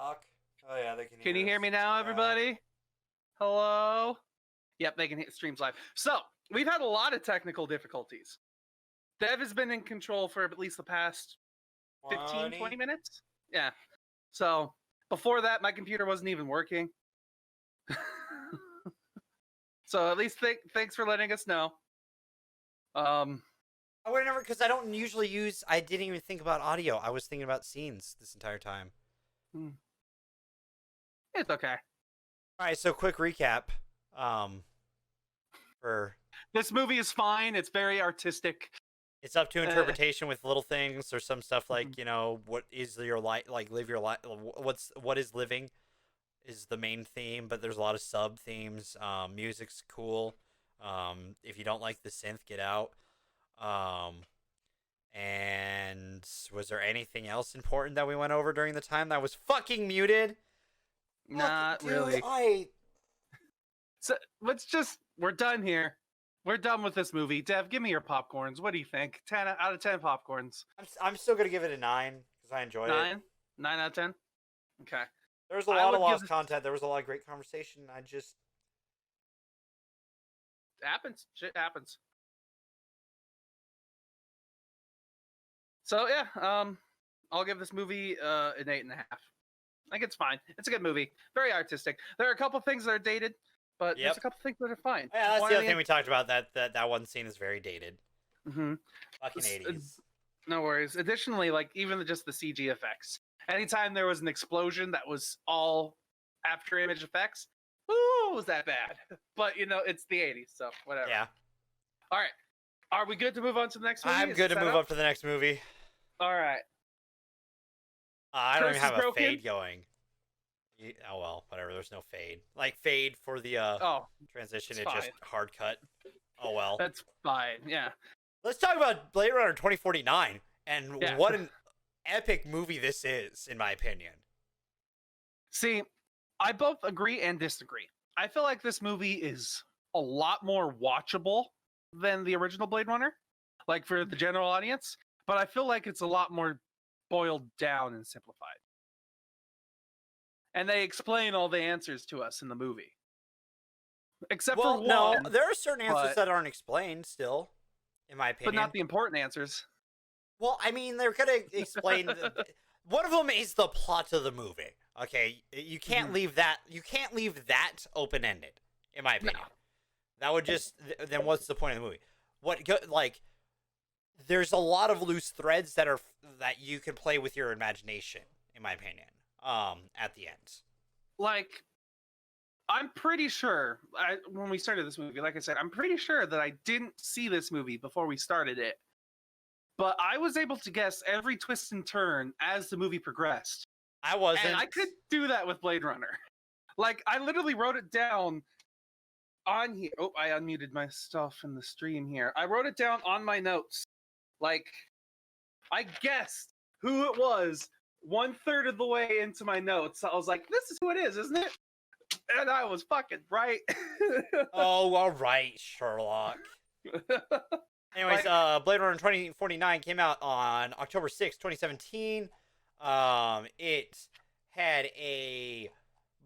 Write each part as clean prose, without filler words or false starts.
Talk. Oh yeah, they can hear Can you hear us. me now, Yeah. everybody? Hello? Yep, they can hit streams live. So, we've had a lot of technical difficulties. Dev has been in control for at least the past 15, 20 minutes. Yeah. So, before that, my computer wasn't even working. So, at least thanks for letting us know. I would never, because I don't usually use. I didn't even think about audio. I was thinking about scenes this entire time. It's okay. All right, so quick recap. For This movie is fine. It's very artistic. it's up to interpretation with little things or some stuff like what is your life like? Live your life. What is living is the main theme, but there's a lot of sub themes. Music's cool. If you don't like the synth, get out. And was there anything else important that we went over during the time that was fucking muted? Not really. So we're done here. We're done with this movie. Dev, give me your popcorns. What do you think? 10 out of 10 popcorns. I'm still gonna give it a 9 because I enjoyed it. 9 out of 10. Okay. There was a lot of lost content. There was a lot of great conversation. Happens. Shit happens. So yeah, I'll give this movie an 8.5. I think it's fine. It's a good movie. Very artistic. There are a couple things that are dated, but there's a couple things that are fine. Yeah, that's the other thing we talked about. That one scene is very dated. Mm-hmm. Fucking 80s. No worries. Additionally, like even just the CG effects. Anytime there was an explosion that was all after image effects, ooh, was that bad? But it's the 80s, so whatever. Yeah. All right. Are we good to move on to the next movie? I'm good to move up to the next movie. All right. I don't even have a fade going. Oh well, whatever. There's no fade. Like fade for the transition. It just hard cut. Oh well. That's fine. Yeah. Let's talk about Blade Runner 2049 and what an epic movie this is, in my opinion. See, I both agree and disagree. I feel like this movie is a lot more watchable than the original Blade Runner, like for the general audience, but I feel like it's a lot more boiled down and simplified. And they explain all the answers to us in the movie. Except for one. No, there are certain answers that aren't explained still, in my opinion. But not the important answers. Well, I mean, they're going to explain... One of them is the plot of the movie. Okay, you can't leave that... You can't leave that open-ended, in my opinion. No. That would just... Then what's the point of the movie? There's a lot of loose threads that you can play with your imagination, in my opinion, at the end. Like, I'm pretty sure, when we started this movie, like I said, I'm pretty sure that I didn't see this movie before we started it. But I was able to guess every twist and turn as the movie progressed. I wasn't. And I could do that with Blade Runner. Like, I literally wrote it down on here. Oh, I unmuted my stuff in the stream here. I wrote it down on my notes. Like, I guessed who it was 1/3 of the way into my notes. I was like, this is who it is, isn't it? And I was fucking right. Oh, all right, Sherlock. Anyways, Blade Runner 2049 came out on October 6th, 2017. It had a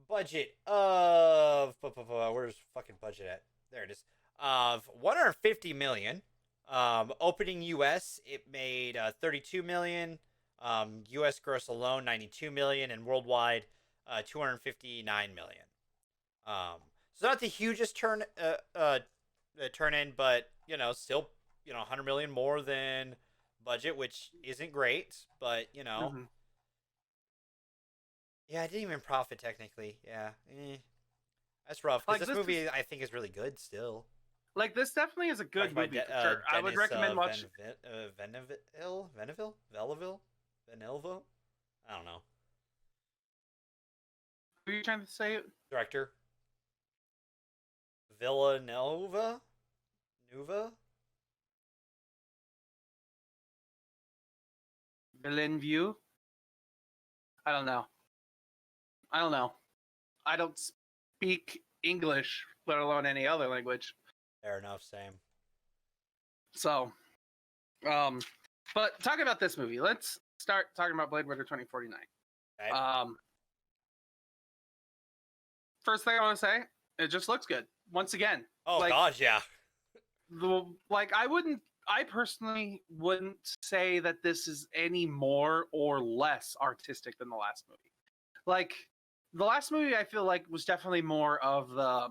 budget of... Where's fucking budget at? There it is. Of $150 million. Opening US, it made $32 million. US gross alone, $92 million. And worldwide, $259 million. So not the hugest turn in, but, still... $100 million more than budget, which isn't great, but, Yeah, I didn't even profit, technically. Yeah. That's rough, because this movie, I think, is really good still. Like, this definitely is a good movie, for sure. I would recommend watching... Veneville? I don't know. Who are you trying to say? Director. Villanova? Nuva? Villeneuve? I don't know. I don't speak English, let alone any other language. Fair enough, same. So, but talking about this movie, let's start talking about Blade Runner 2049. Okay. first thing I want to say, it just looks good. Once again. Oh, like, God, yeah. I personally wouldn't say that this is any more or less artistic than the last movie. Like, the last movie I feel like was definitely more of the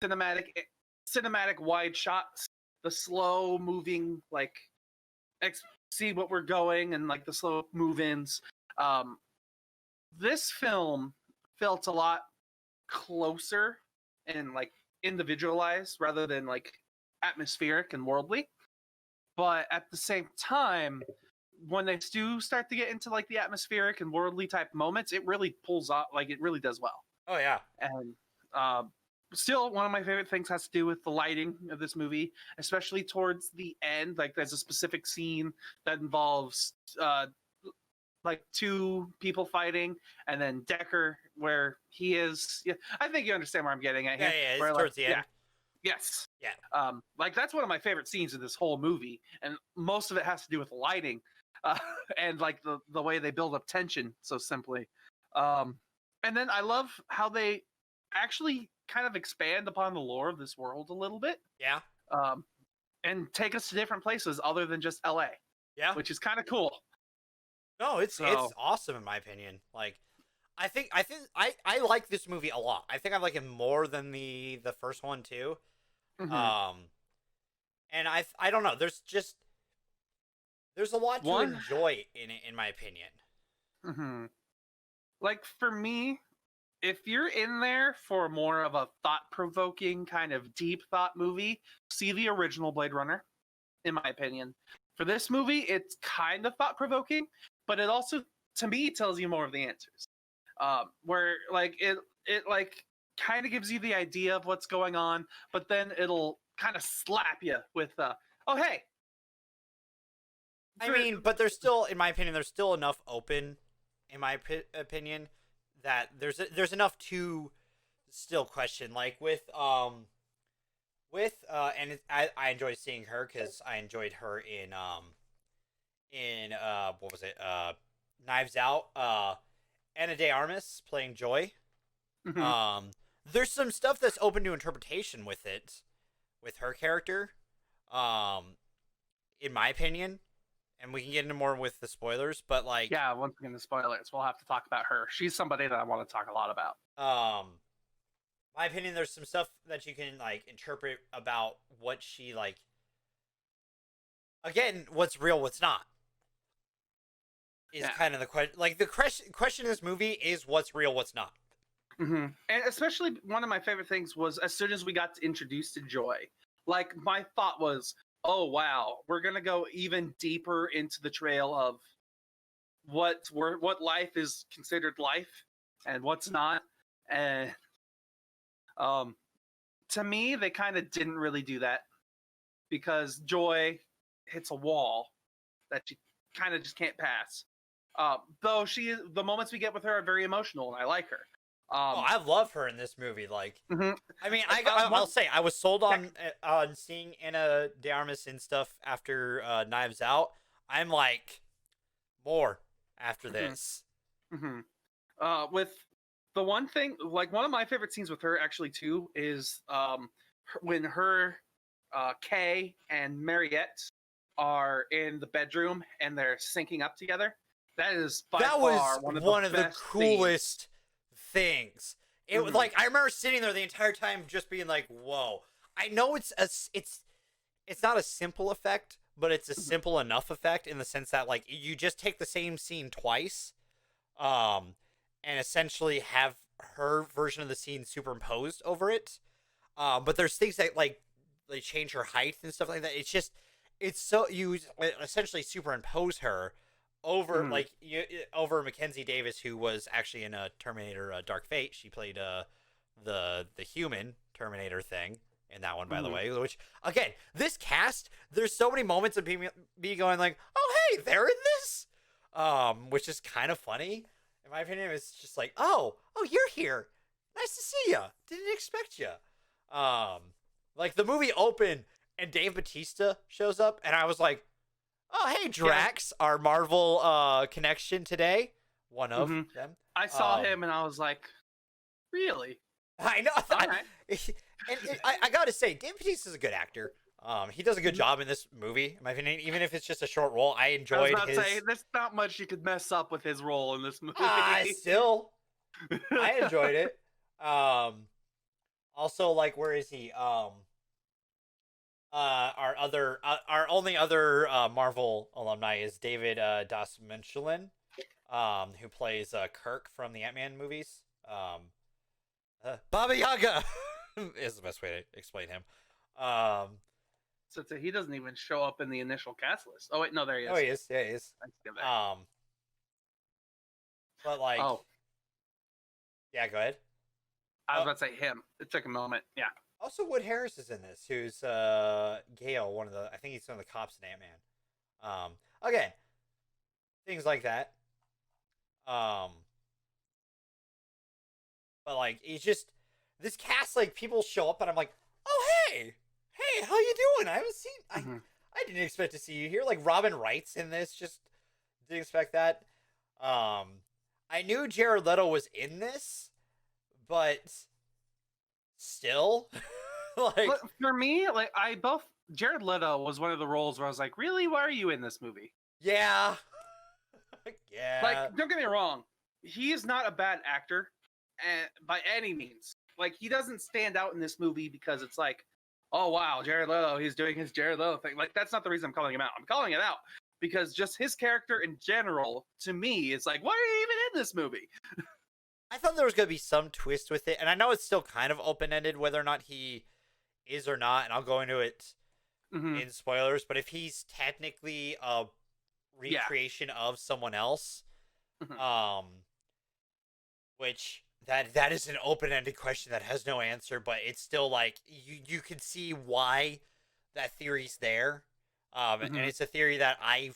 cinematic wide shots, the slow moving, like, see what we're going, and like the slow move-ins. This film felt a lot closer and like individualized rather than like atmospheric and worldly. But at the same time, when they do start to get into like the atmospheric and worldly type moments, it really pulls off, like it really does well. Oh, yeah. And still, one of my favorite things has to do with the lighting of this movie, especially towards the end. Like, there's a specific scene that involves like two people fighting, and then Decker, where he is. Yeah, I think you understand where I'm getting at here. Yeah, where, it's towards the end. Yeah, yes. Yeah. Like, that's one of my favorite scenes in this whole movie, and most of it has to do with the lighting, and like the way they build up tension so simply. And then I love how they actually kind of expand upon the lore of this world a little bit. Yeah. And take us to different places other than just LA. Yeah. Which is kind of cool. No, it's awesome in my opinion. Like, I think I like this movie a lot. I think I like it more than the first one too. Mm-hmm. And I don't know. There's a lot to enjoy in it, in my opinion. Mm-hmm. Like, for me, if you're in there for more of a thought-provoking kind of deep thought movie, see the original Blade Runner, in my opinion. For this movie, it's kind of thought-provoking, but it also, to me, tells you more of the answers. Where like it like kind of gives you the idea of what's going on, but then it'll kind of slap you with oh, hey. I mean, but there's still, in my opinion, there's still enough open, in my opinion, that there's enough to still question. Like with and I enjoyed seeing her because I enjoyed her in what was it, Knives Out, Ana de Armas playing Joy. Mm-hmm. There's some stuff that's open to interpretation with it, with her character, in my opinion. And we can get into more with the spoilers, but like, yeah, once again, the spoilers, we'll have to talk about her. She's somebody that I want to talk a lot about. My opinion, there's some stuff that you can like interpret about what she like. Again, what's real, what's not, is kind of the question. Like, the question in this movie is what's real, what's not. Mm-hmm. And especially one of my favorite things was as soon as we got introduced to Joy, like my thought was, oh wow, we're gonna go even deeper into the trail of what life is considered life and what's not. And to me, they kind of didn't really do that because Joy hits a wall that she kind of just can't pass. Though the moments we get with her are very emotional, and I like her. I love her in this movie. Like, mm-hmm. I mean, I'll say I was sold on seeing Ana de Armas and stuff after Knives Out. I'm like, more after this. Mm-hmm. With the one thing, like one of my favorite scenes with her actually too is when her, Kay and Mariette are in the bedroom and they're syncing up together. That is by far one of the coolest things. It was like, I remember sitting there the entire time just being like, whoa. I know it's not a simple effect, but it's a simple enough effect in the sense that like you just take the same scene twice and essentially have her version of the scene superimposed over it. But there's things that like they change her height and stuff like that. It's so you essentially superimpose her over over Mackenzie Davis, who was actually in a Terminator Dark Fate. She played the human Terminator thing in that one, by the way. Which, again, this cast, there's so many moments of me going like, oh hey, they're in this, which is kind of funny. In my opinion, it's just like, oh you're here, nice to see you, didn't expect you. Like the movie opened and Dave Bautista shows up, and I was like, oh, hey, Drax, our Marvel connection today. One of them. I saw him, and I was like, really? I know. All right. I gotta say, Dave Bautista is a good actor. He does a good job in this movie, in my opinion. Even if it's just a short role, I I was enjoyed about his. to say, there's not much you could mess up with his role in this movie. Still, I enjoyed it. Also, like, where is he? Our only other Marvel alumni is David Das Michelin, who plays Kirk from the Ant-Man movies. Baba Yaga is the best way to explain him. So he doesn't even show up in the initial cast list. Oh wait, no, there he is. Oh, he is. Yeah, he is. I see him there. But like, Oh, yeah, go ahead. I was about to say him. It took a moment. Yeah. Also, Wood Harris is in this, who's Gale, I think he's one of the cops in Ant-Man. Again, things like that. But like, it's just this cast, like, people show up and I'm like, oh hey, how you doing? I haven't seen. I didn't expect to see you here. Like Robin Wright's in this, just didn't expect that. I knew Jared Leto was in this, but still, like, for me, like Jared Leto was one of the roles where I was like, really, why are you in this movie? yeah, yeah. Like, don't get me wrong, he is not a bad actor, by any means. Like, he doesn't stand out in this movie because it's like, oh wow, Jared Leto, he's doing his Jared Leto thing. Like, that's not the reason I'm calling him out. I'm calling it out because just his character in general, to me, is like, why are you even in this movie? I thought there was going to be some twist with it, and I know it's still kind of open-ended whether or not he is or not, and I'll go into it in spoilers, but if he's technically a recreation of someone else, which that is an open-ended question that has no answer, but it's still like, you can see why that theory's there, and it's a theory that I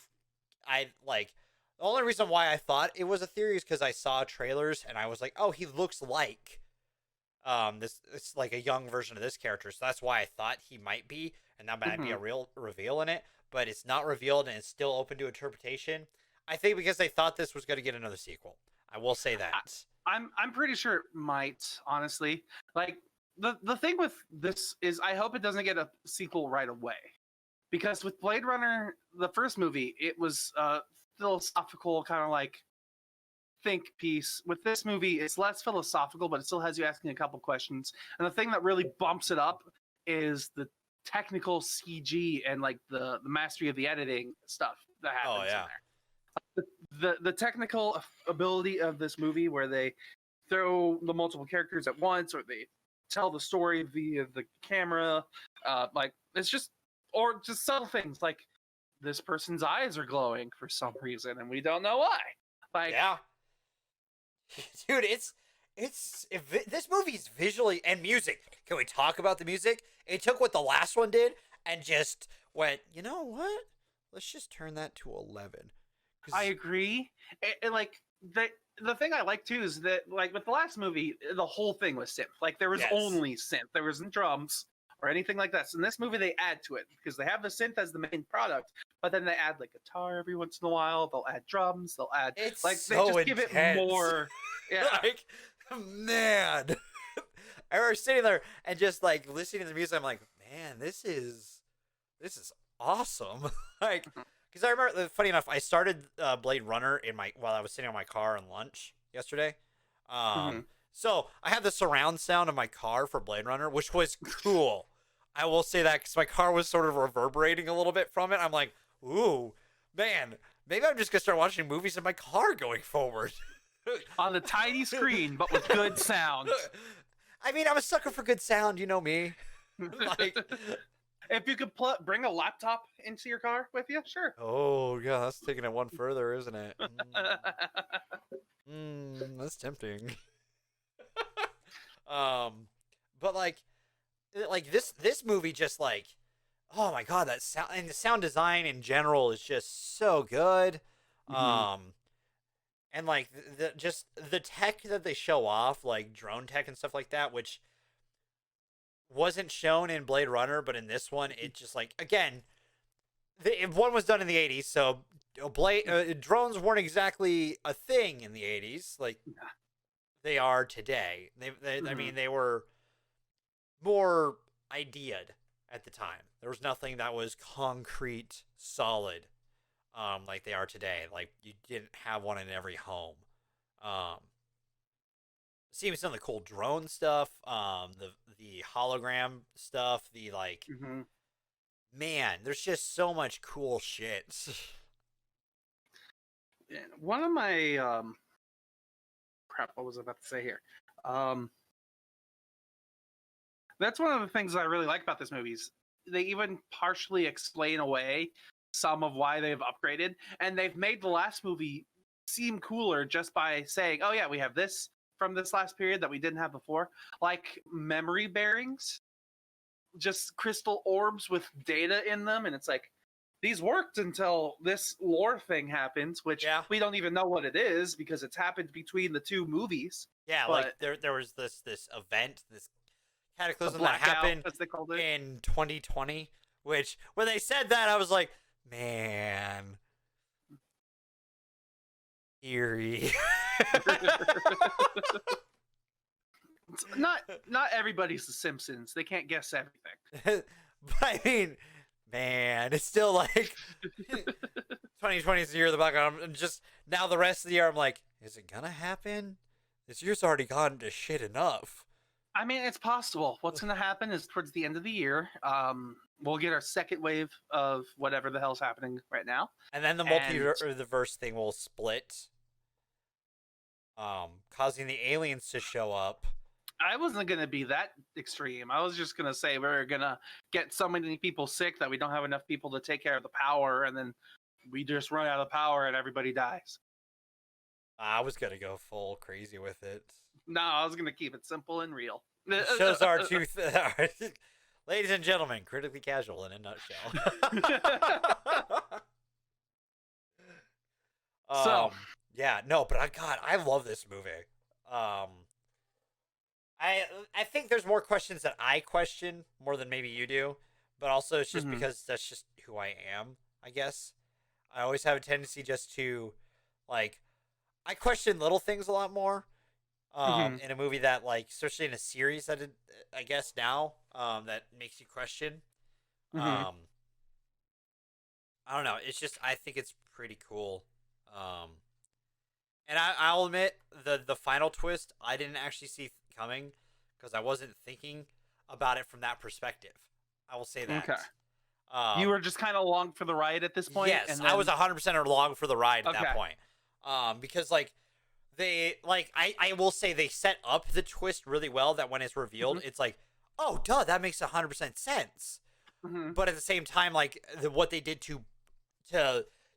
like. The only reason why I thought it was a theory is because I saw trailers and I was like, oh, he looks like this. It's like a young version of this character, so that's why I thought he might be, and that might be a real reveal in it. But it's not revealed, and it's still open to interpretation. I think because they thought this was going to get another sequel. I will say that. I'm pretty sure it might, honestly. Like, the thing with this is I hope it doesn't get a sequel right away, because with Blade Runner, the first movie, it was philosophical, kind of like think piece. With this movie, it's less philosophical, but it still has you asking a couple questions. And the thing that really bumps it up is the technical CG and like the mastery of the editing stuff that happens in there. The technical ability of this movie, where they throw the multiple characters at once, or they tell the story via the camera, like, it's just, or just subtle things like this person's eyes are glowing for some reason, and we don't know why. Like, yeah, dude, this movie's visually and music. Can we talk about the music? It took what the last one did and just went, you know what? Let's just turn that to 11. I agree. And like, the thing I like too is that, like, with the last movie, the whole thing was synth. Like, there was only synth. There wasn't drums or anything like that. So in this movie, they add to it because they have the synth as the main product, but then they add like guitar every once in a while. They'll add drums. They'll add they just give it more. Yeah, like, man, I was sitting there and just like listening to the music. I'm like, man, this is awesome. Like, because I remember, funny enough, I started Blade Runner while I was sitting on my car on lunch yesterday. So I had the surround sound of my car for Blade Runner, which was cool. I will say that because my car was sort of reverberating a little bit from it. I'm like, ooh, man, maybe I'm just going to start watching movies in my car going forward. On the tiny screen, but with good sound. I mean, I'm a sucker for good sound. You know me. Like, if you could bring a laptop into your car with you, sure. Oh, yeah, that's taking it one further, isn't it? That's tempting. But like this movie just like, oh my god, that sound, and the sound design in general is just so good. And like the tech that they show off, like drone tech and stuff like that, which wasn't shown in Blade Runner, but in this one, it just like, again, one was done in the 80s, so drones weren't exactly a thing in the 80s. Like, they are today. I mean, they were more ideaed at the time. There was nothing that was concrete, solid, like they are today. Like you didn't have one in every home. Seeing some of the cool drone stuff, the hologram stuff, the like, man, there's just so much cool shit. One of my crap, what was I about to say here? That's one of the things I really like about this movie. Is they even partially explain away some of why they've upgraded, and they've made the last movie seem cooler just by saying, "Oh yeah, we have this from this last period that we didn't have before," like memory bearings, just crystal orbs with data in them, and it's like these worked until this lore thing happens, which we don't even know what it is because it's happened between the two movies. Yeah, like there was this event, this cataclysm that happened as they called it, in 2020, which when they said that, I was like, man, eerie. not everybody's The Simpsons. They can't guess everything. But I mean, man, it's still like 2020 is the year of the background. And just now the rest of the year, I'm like, is it gonna happen? This year's already gone to shit enough. I mean, it's possible. What's going to happen is towards the end of the year, we'll get our second wave of whatever the hell's happening right now. And then the multiverse thing will split, causing the aliens to show up. I wasn't going to be that extreme. I was just going to say we're going to get so many people sick that we don't have enough people to take care of the power, and then we just run out of power and everybody dies. I was going to go full crazy with it. No, I was going to keep it simple and real. It shows our truth. Ladies and gentlemen, critically casual in a nutshell. Yeah, no, but I love this movie. I think there's more questions that I question more than maybe you do, but also it's just because that's just who I am, I guess. I always have a tendency just to, like, I question little things a lot more. In a movie that, like, especially in a series that I guess now, that makes you question. I don't know. It's just, I think it's pretty cool. And I'll admit the final twist I didn't actually see coming because I wasn't thinking about it from that perspective. I will say that. Okay. You were just kind of along for the ride at this point? Yes, I was 100% along for the ride at that point. Because, like, I will say they set up the twist really well that when it's revealed, it's like, oh, duh, that makes 100% sense. But at the same time, like, what they did to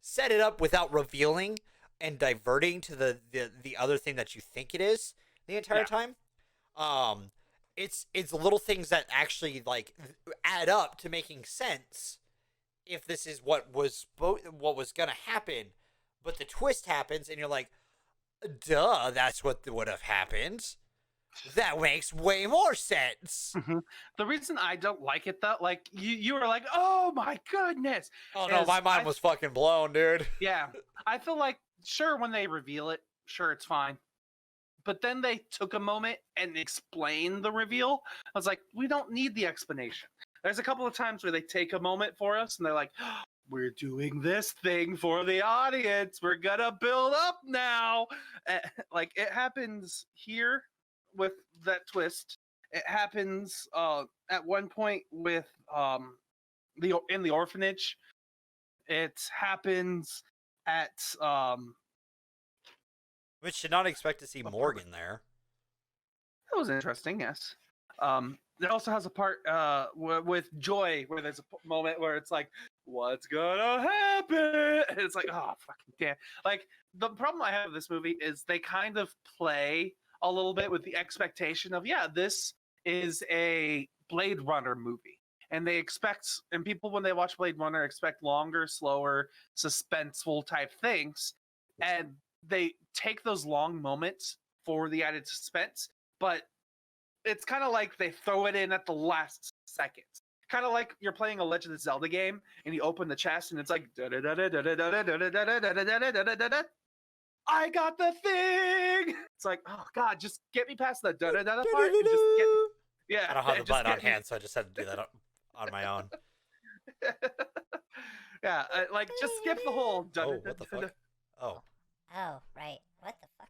set it up without revealing and diverting to the other thing that you think it is the entire time, it's little things that actually, like, add up to making sense if this is what was gonna happen. But the twist happens, and you're like, duh, that's what would have happened. That makes way more sense. The reason I don't like it, though, like, you were like, oh my goodness. Oh no, my mind was fucking blown, dude. Yeah. I feel like, sure, when they reveal it, sure, it's fine. But then they took a moment and explained the reveal. I was like, we don't need the explanation. There's a couple of times where they take a moment for us, and they're like, oh, we're doing this thing for the audience. We're gonna build up now. Like, it happens here with that twist. It happens at one point with in the orphanage. It happens at which should not expect to see Morgan there. That was interesting, yes. It also has a part with Joy where there's a moment where it's like, what's gonna happen? And it's like, oh, fucking damn. Like, the problem I have with this movie is they kind of play a little bit with the expectation of, yeah, this is a Blade Runner movie. And they expect, and people when they watch Blade Runner expect longer, slower, suspenseful type things. And they take those long moments for the added suspense, but it's kind of like they throw it in at the last second. Kind of like you're playing a Legend of Zelda game and you open the chest and it's like I got the thing. It's like, oh god, just get me past the da da da part. And just get me. Yeah, I don't have the just button on get me- hand, so I just had to do that on my own. Yeah, like just skip the whole. Oh, what the fuck? Oh. Oh, right. What the fuck?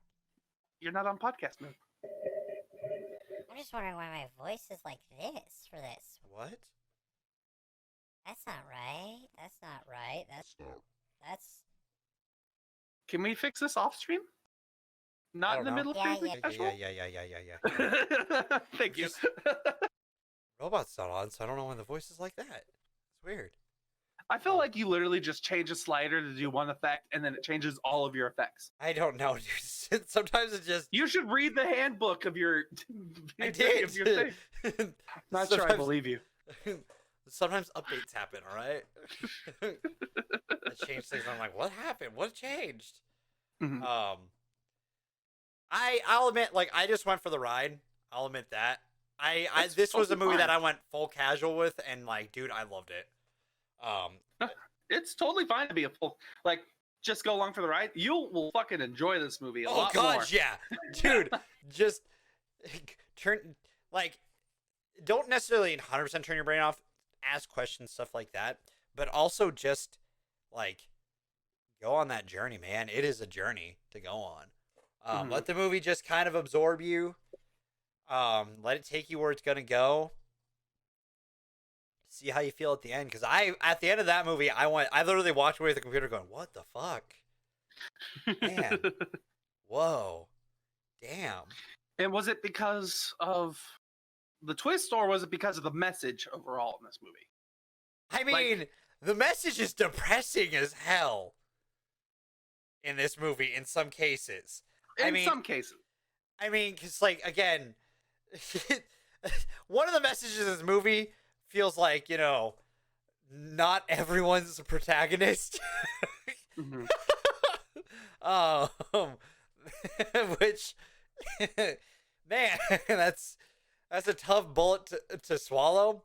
You're not on podcast mode. I'm just wondering why my voice is like this for this. What? That's not right. That's not right. That's. Can we fix this off stream? Not in the don't know. middle of Yeah, Crazy yeah. Casual? Thank you. Just- Robot's not on, so I don't know when the voice is like that. It's weird. I feel like you literally just change a slider to do one effect, and then it changes all of your effects. I don't know, dude. Sometimes it just. You should read the handbook of your. I did. Of your thing. Not sure I Sometimes- believe you. Sometimes updates happen, all right? I change things. I'm like, what happened? What changed? Mhm. I'll admit, like, I just went for the ride. I'll admit that. That's This was a totally movie that fine. I went full casual with, and like, dude, I loved it. It's totally fine to be a full like. Just go along for the ride. You will fucking enjoy this movie a Oh lot god, more. yeah, dude, just turn like, don't necessarily 100% turn your brain off, ask questions, stuff like that, but also just like go on that journey, man. It is a journey to go on. Mhm. Let the movie just kind of absorb you. Let it take you where it's gonna go. See how you feel at the end, because at the end of that movie, I literally walked away with the computer going, "What the fuck, man? Whoa, damn." And was it because of the twist, or was it because of the message overall in this movie? I mean, the message is depressing as hell in this movie in some cases. In some cases. I mean, because, like, again, one of the messages in this movie feels like, not everyone's a protagonist. Mhm. Which, man, that's a tough bullet to swallow,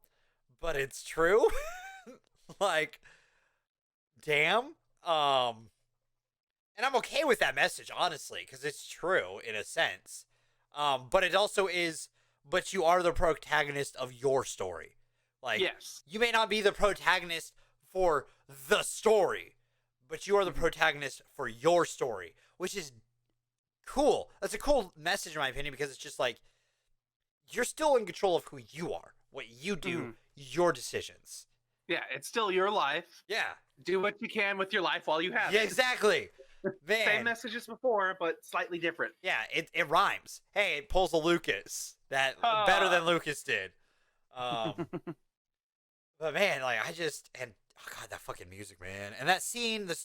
but it's true. Like, damn. And I'm okay with that message, honestly, because it's true in a sense. But it also is, but you are the protagonist of your story. Like, Yes. you may not be the protagonist for the story, but you are the protagonist for your story, which is cool. That's a cool message, in my opinion, because it's just like, you're still in control of who you are, what you do, your decisions. Yeah, it's still your life. Yeah. Do what you can with your life while you have Yeah, it. exactly. Man. Same message as before, but slightly different. Yeah, it rhymes. Hey, it pulls a Lucas. That better than Lucas did. But man, like, oh god, that fucking music, man. And that scene, the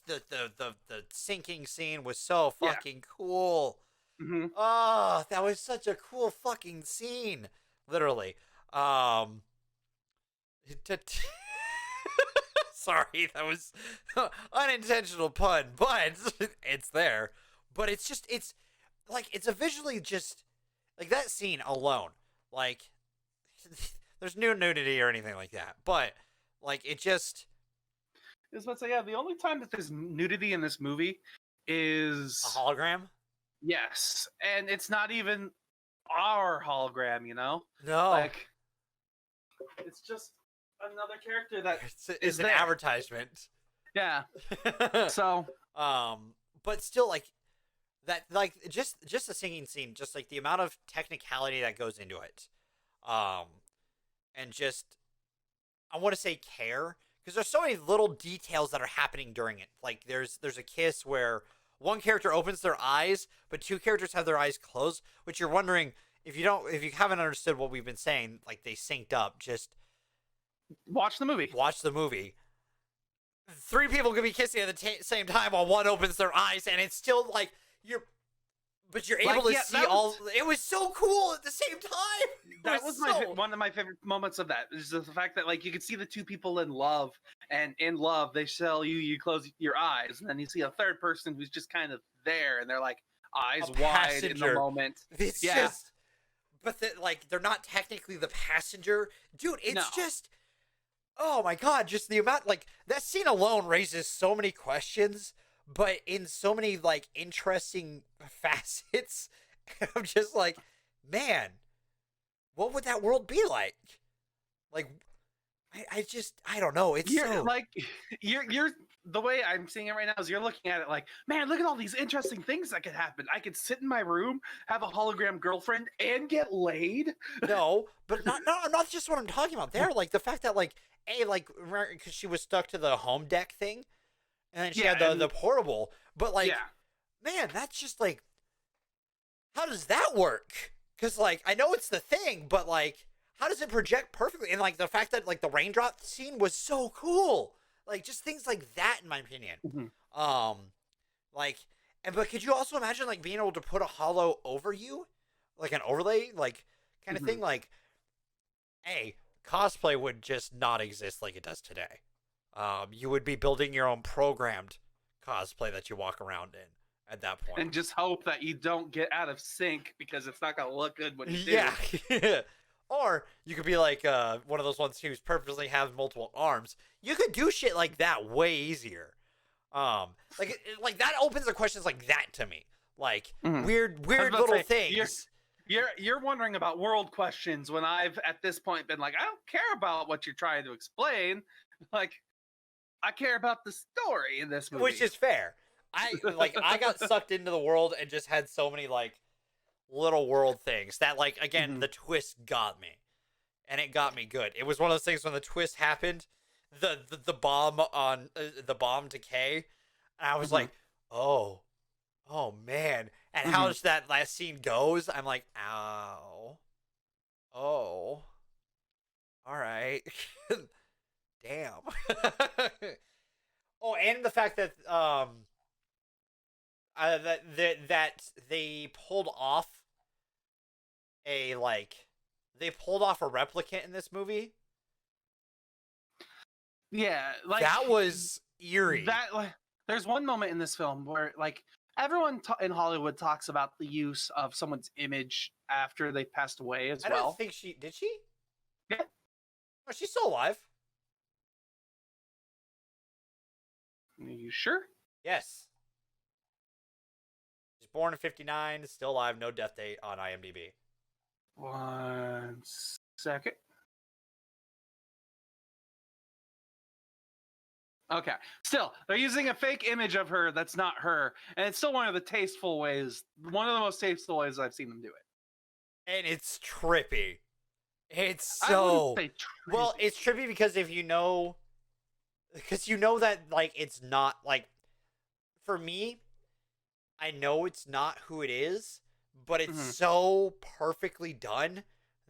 sinking scene was so fucking cool. Mm-hmm. Oh, that was such a cool fucking scene. Literally. Sorry, that was unintentional pun, but it's there. But it's a visually just, like, that scene alone, like, there's no nudity or anything like that, but, like, it just... I was about to say, yeah, the only time that there's nudity in this movie is... A hologram? Yes, and it's not even our hologram, No. Like, it's just another character that It's an there. advertisement. Yeah. So, but still, like, that, like, just the singing scene, just, like, the amount of technicality that goes into it, and just, I want to say care, because there's so many little details that are happening during it. Like, there's a kiss where one character opens their eyes, but two characters have their eyes closed, which you're wondering, if you haven't understood what we've been saying, like, they synced up, just watch the movie. watch the movie. Three people could be kissing at the same time while one opens their eyes, and it's still like you're able to see all. It was so cool at the same time. That was one of my favorite moments of that. Is the fact that, like, you could see the two people in love, and in love they tell you close your eyes, and then you see a third person who's just kind of there, and they're like eyes A wide in the passenger. moment. It's just, but they're not technically the passenger, dude. It's No. just, oh my god, just the amount, like, that scene alone raises so many questions, but in so many like interesting facets. I'm just like, man, what would that world be like? Like, I don't know. It's You're so like, you're the way I'm seeing it right now is you're looking at it like, man, look at all these interesting things that could happen. I could sit in my room, have a hologram girlfriend, and get laid. no, but not just what I'm talking about there. Like the fact that like because she was stuck to the home deck thing, and then she Yeah, had and- the portable. But like, yeah, man, that's just like, how does that work? Because like I know it's the thing, but like, how does it project perfectly? And like the fact that like the raindrop scene was so cool. Like just things like that, in my opinion. Mhm. Like, but could you also imagine like being able to put a hollow over you, like an overlay, like kind of Mhm. thing? Like, hey, cosplay would just not exist like it does today. You would be building your own programmed cosplay that you walk around in at that point. and just hope that you don't get out of sync because it's not gonna look good when you do. Yeah. Or you could be like one of those ones who's purposely have multiple arms. You could do shit like that way easier. Like that opens the questions like that to me. Like Mhm. weird about to little say, things. You're wondering about world questions when I've at this point been like, I don't care about what you're trying to explain. Like, I care about the story in this movie. Which is fair. I got sucked into the world and just had so many like little world things that like again Mhm. the twist got me, and it got me good. It was one of those things when the twist happened, the bomb on the bomb decay, and I was Mhm. like, oh man, and how Mhm. that last scene goes, I'm like, ow, oh, all right, damn. Oh, and the fact that that they pulled off a like they pulled off a replicant in this movie. Yeah, like That was eerie. that. Like, there's one moment in this film where like everyone in Hollywood talks about the use of someone's image after they've passed away as I well. don't think she did. She? Yeah. Oh, she's still alive. Are you sure? Yes. She's born in '59. Still alive. No death date on IMDb. 1 second. Okay. Still, they're using a fake image of her that's not her, and it's still one of the tasteful ways, one of the most tasteful ways I've seen them do it. And it's trippy. It's I wouldn't so say well. trippy. It's trippy because because you know that like it's not like for me. I know it's not who it is, but it's Mhm. so perfectly done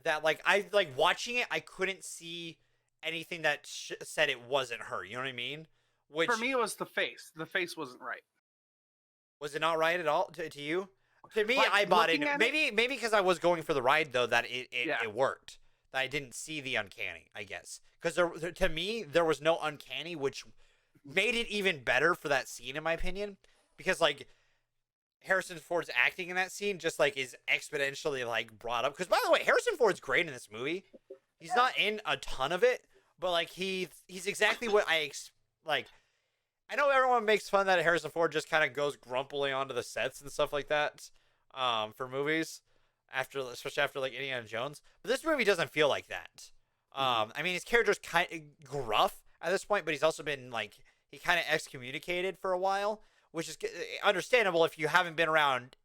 that like I like watching it. I couldn't see anything that said it wasn't her. You know what I mean? Which For me, it was the face. The face wasn't right. was it not right at all to you? To me, Like, I bought it. looking at Maybe because I was going for the ride though that Yeah. it worked. That I didn't see the uncanny. I guess because to me there was no uncanny, which made it even better for that scene in my opinion. Because like Harrison Ford's acting in that scene just like is exponentially like brought up. Because by the way, Harrison Ford's great in this movie. He's not in a ton of it, but like he's exactly what like. I know everyone makes fun that Harrison Ford just kind of goes grumpily onto the sets and stuff like that, for movies after, especially after like Indiana Jones. But this movie doesn't feel like that. I mean, his character's kind of gruff at this point, but he's also been like he kind of excommunicated for a while, which is understandable if you haven't been around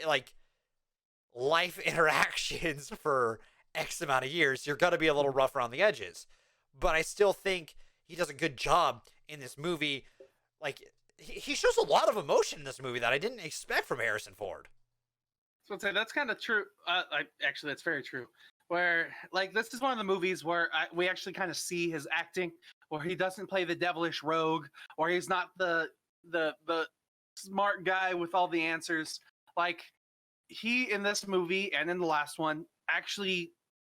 like life interactions for X amount of years. You're gonna be a little rough around the edges, but I still think he does a good job in this movie. Like he shows a lot of emotion in this movie that I didn't expect from Harrison Ford. So I'd say that's kind of true. Actually, that's very true. Where like this is one of the movies where we actually kind of see his acting, where he doesn't play the devilish rogue, or he's not the smart guy with all the answers. Like he in this movie and in the last one actually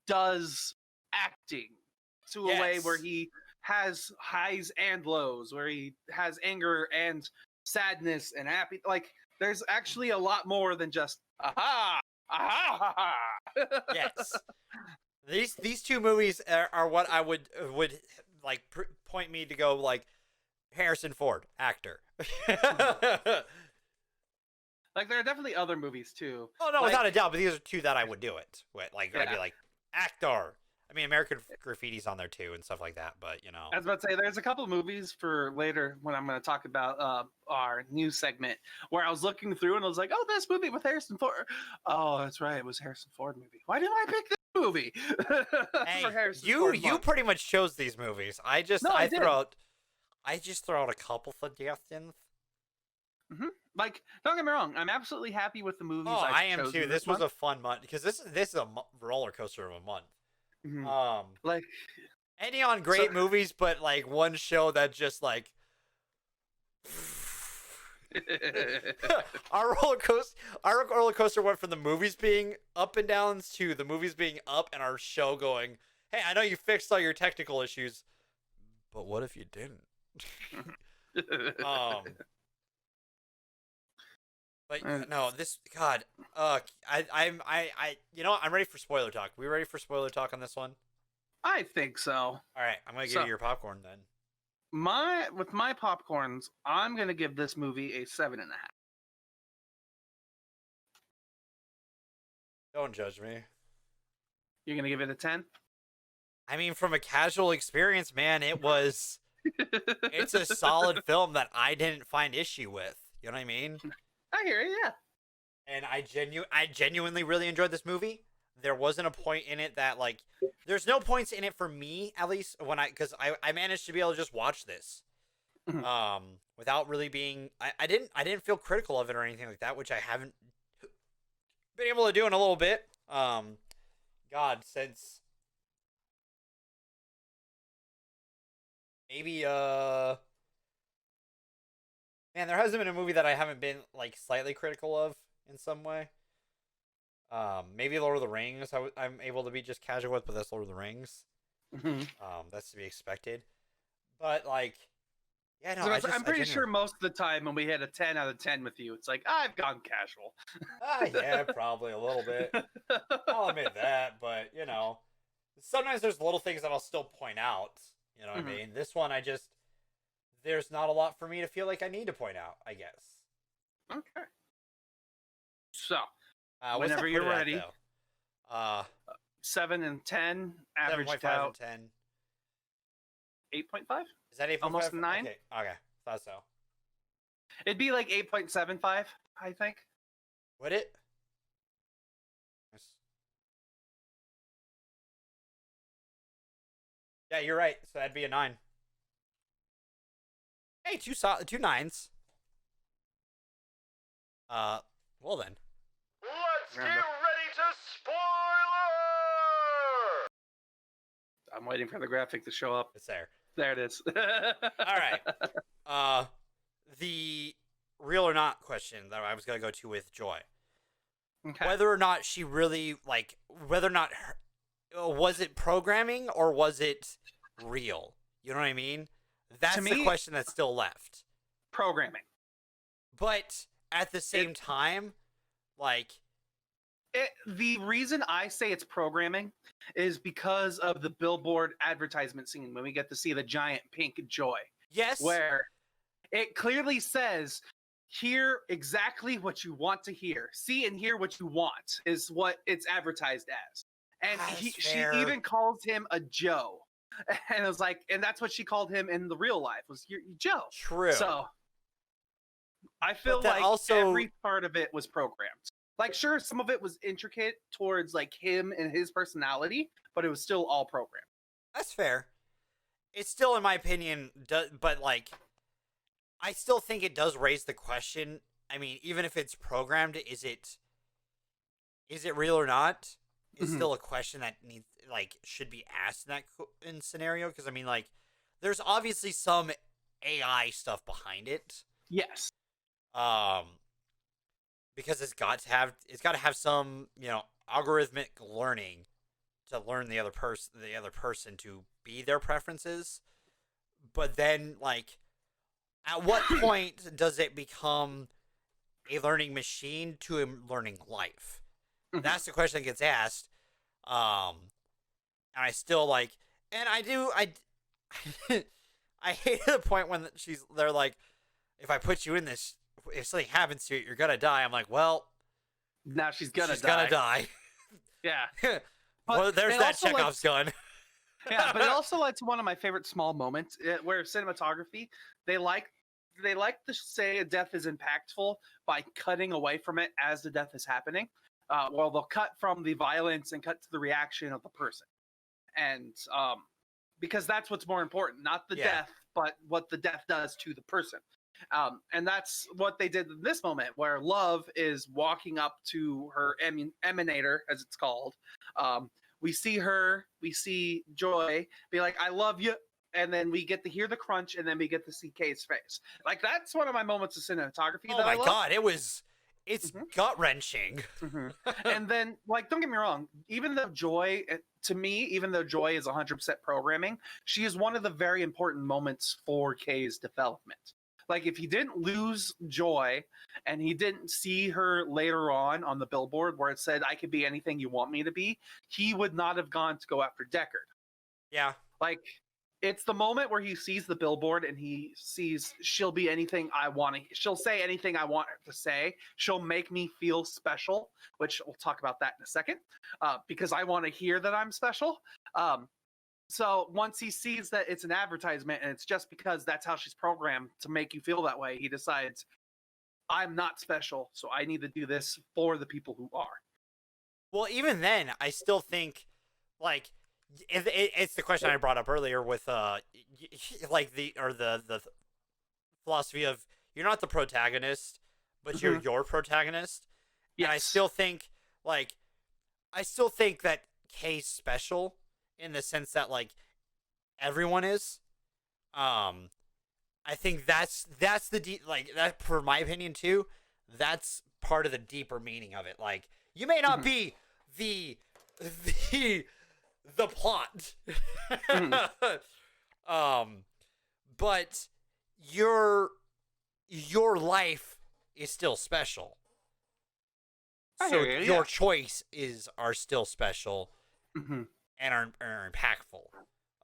does acting to a way where Yes. he has highs and lows, where he has anger and sadness and happy. Like there's actually a lot more than just aha, aha, ha, ha. Yes. These two movies are what I would like point me to go like Harrison Ford, actor. Like there are definitely other movies too. Oh no, Like- without a doubt. But these are two that I would do it with. Like I'd be Yeah. like actor. I mean, American Graffiti's on there too and stuff like that. But I was about to say, there's a couple movies for later when I'm going to talk about our news segment where I was looking through and I was like, oh, this movie with Harrison Ford. Oh, that's right. It was a Harrison Ford movie. Why didn't I pick this movie? hey, for Harrison you Ford you month? pretty much chose these movies. I just No, I did. I just throw out a couple suggestions. Like, don't get me wrong. I'm absolutely happy with the movies. Oh, I've I am chosen too. This was month. a fun month because this is a roller coaster of a month. Mhm. Like, Any on great movies, but like one show that just like our roller coaster went from the movies being up and downs to the movies being up and our show going, hey, I know you fixed all your technical issues, but what if you didn't? But no, this God, I'm I'm ready for spoiler talk. We ready for spoiler talk on this one? I think so. All right, I'm gonna give you your popcorn then. With my popcorns, I'm gonna give this movie a 7.5. Don't judge me. You're gonna give it a 10? I mean, from a casual experience, man, it's a solid film that I didn't find issue with. You know what I mean? I hear it, yeah. And I genuinely really enjoyed this movie. There wasn't a point in it that like, there's no points in it for me, at least because I managed to be able to just watch this, without really being. I didn't feel critical of it or anything like that, which I haven't been able to do in a little bit. God, since maybe man, there hasn't been a movie that I haven't been like slightly critical of in some way. Maybe Lord of the Rings. I'm able to be just casual with, but that's Lord of the Rings. That's to be expected. But like, yeah, no, I'm pretty sure most of the time when we hit a 10 out of 10 with you, it's like I've gone casual. Yeah, probably a little bit. I'll admit that, but sometimes there's little things that I'll still point out. You know what I mean? This one, there's not a lot for me to feel like I need to point out, I guess. Okay. So, whenever you're ready. 7 and 10, 7.5 averaged out and 10. 8.5? Is that 8.5? Almost 9? Okay, thought so. It'd be like 8.75, I think. Would it? Yeah, you're right. So that'd be a 9. Hey, two nines. Well then. Let's get ready to spoiler! I'm waiting for the graphic to show up. It's there. There it is. All right. The real or not question that I was gonna go to with Joy. Okay. Whether or not she really whether or not was it programming or was it real? You know what I mean? That's the question that's still left. Programming. But at the same time, the reason I say it's programming is because of the billboard advertisement scene when we get to see the giant pink Joy. Yes. Where it clearly says, hear exactly what you want to hear. See and hear what you want is what it's advertised as. And she even calls him a Joe. And it was like, and that's what she called him in the real life, was Joe. True. So I feel like every part of it was programmed. Like, sure, some of it was intricate towards like him and his personality, but it was still all programmed. That's fair. It's still, in my opinion, but I still think it does raise the question. I mean, even if it's programmed, is it real or not? It's still a question that should be asked in that scenario. Because I mean, there's obviously some AI stuff behind it. Yes. Because it's got to have some algorithmic learning to learn the other person to be their preferences. But then at what point does it become a learning machine to a learning life? That's the question that gets asked. And I still and I I hated the point when they're like, if I put you in this, if something happens to you, you're gonna die. I'm like, well, Now she's gonna gonna die. Yeah. Well, there's it that also Chekhov's gun. Yeah, but it also led to one of my favorite small moments where cinematography, they like to say a death is impactful by cutting away from it as the death is happening. Well, they'll cut from the violence and cut to the reaction of the person, and because that's what's more important, not the death, but what the death does to the person. And that's what they did in this moment, where Love is walking up to her emanator, as it's called. We see Joy be like, "I love you," and then we get to hear the crunch, and then we get to see Kay's face. Like, that's one of my moments of cinematography. Oh that I my love. god, it's gut wrenching. And then, like, don't get me wrong, even though Joy is 100% programming, she is one of the very important moments for Kay's development. Like, if he didn't lose Joy and he didn't see her later on the billboard where it said, "I could be anything you want me to be," he would not have gone to go after Deckard. Yeah. Like, it's the moment where he sees the billboard and he sees she'll be anything I want to. She'll say anything I want her to say. She'll make me feel special, which we'll talk about that in a second, because I want to hear that I'm special. So once he sees that it's an advertisement and it's just because that's how she's programmed to make you feel that way, he decides, I'm not special, so I need to do this for the people who are. Well, even then, I still think, like, it's the question I brought up earlier with, like, the philosophy of, you're not the protagonist, but you're your protagonist. Yes. And I still think that Kay's special, in the sense that, like, everyone is. I think that's the like, that, for my opinion too, that's part of the deeper meaning of it. Like, you may not be the plot, but your life is still special. So your choice are still special. And are impactful.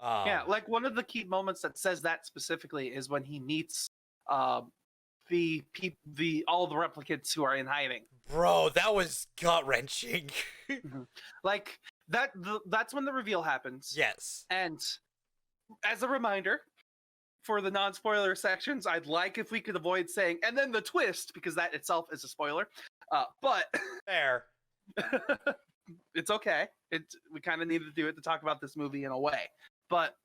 Yeah, like, one of the key moments that says that specifically is when he meets all the replicants who are in hiding. Bro, that was gut wrenching. Like, that's when the reveal happens. Yes. And as a reminder, for the non-spoiler sections, I'd like if we could avoid saying "and then the twist," because that itself is a spoiler. But fair. It's okay. We kind of need to do it to talk about this movie in a way. But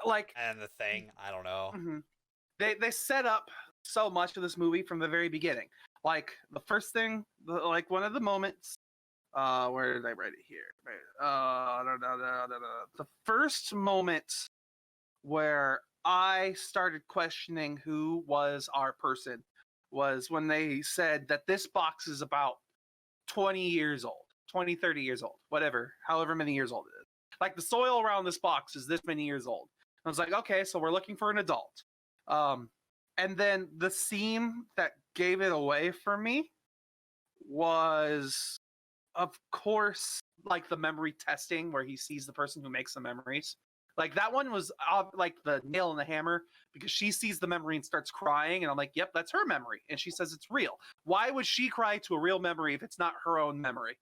like, and the thing, I don't know. They set up so much of this movie from the very beginning. Like, the first thing, like, one of the moments, where did I write it here? The first moment where I started questioning who was our person was when they said that this box is about 20 years old. 20, 30 years old, whatever, however many years old it is. Like, the soil around this box is this many years old. I was like, okay, so we're looking for an adult. And then the scene that gave it away for me was, of course, like, the memory testing where he sees the person who makes the memories. Like, that one was like the nail in the hammer, because she sees the memory and starts crying, and I'm like, yep, that's her memory. And she says it's real. Why would she cry to a real memory if it's not her own memory?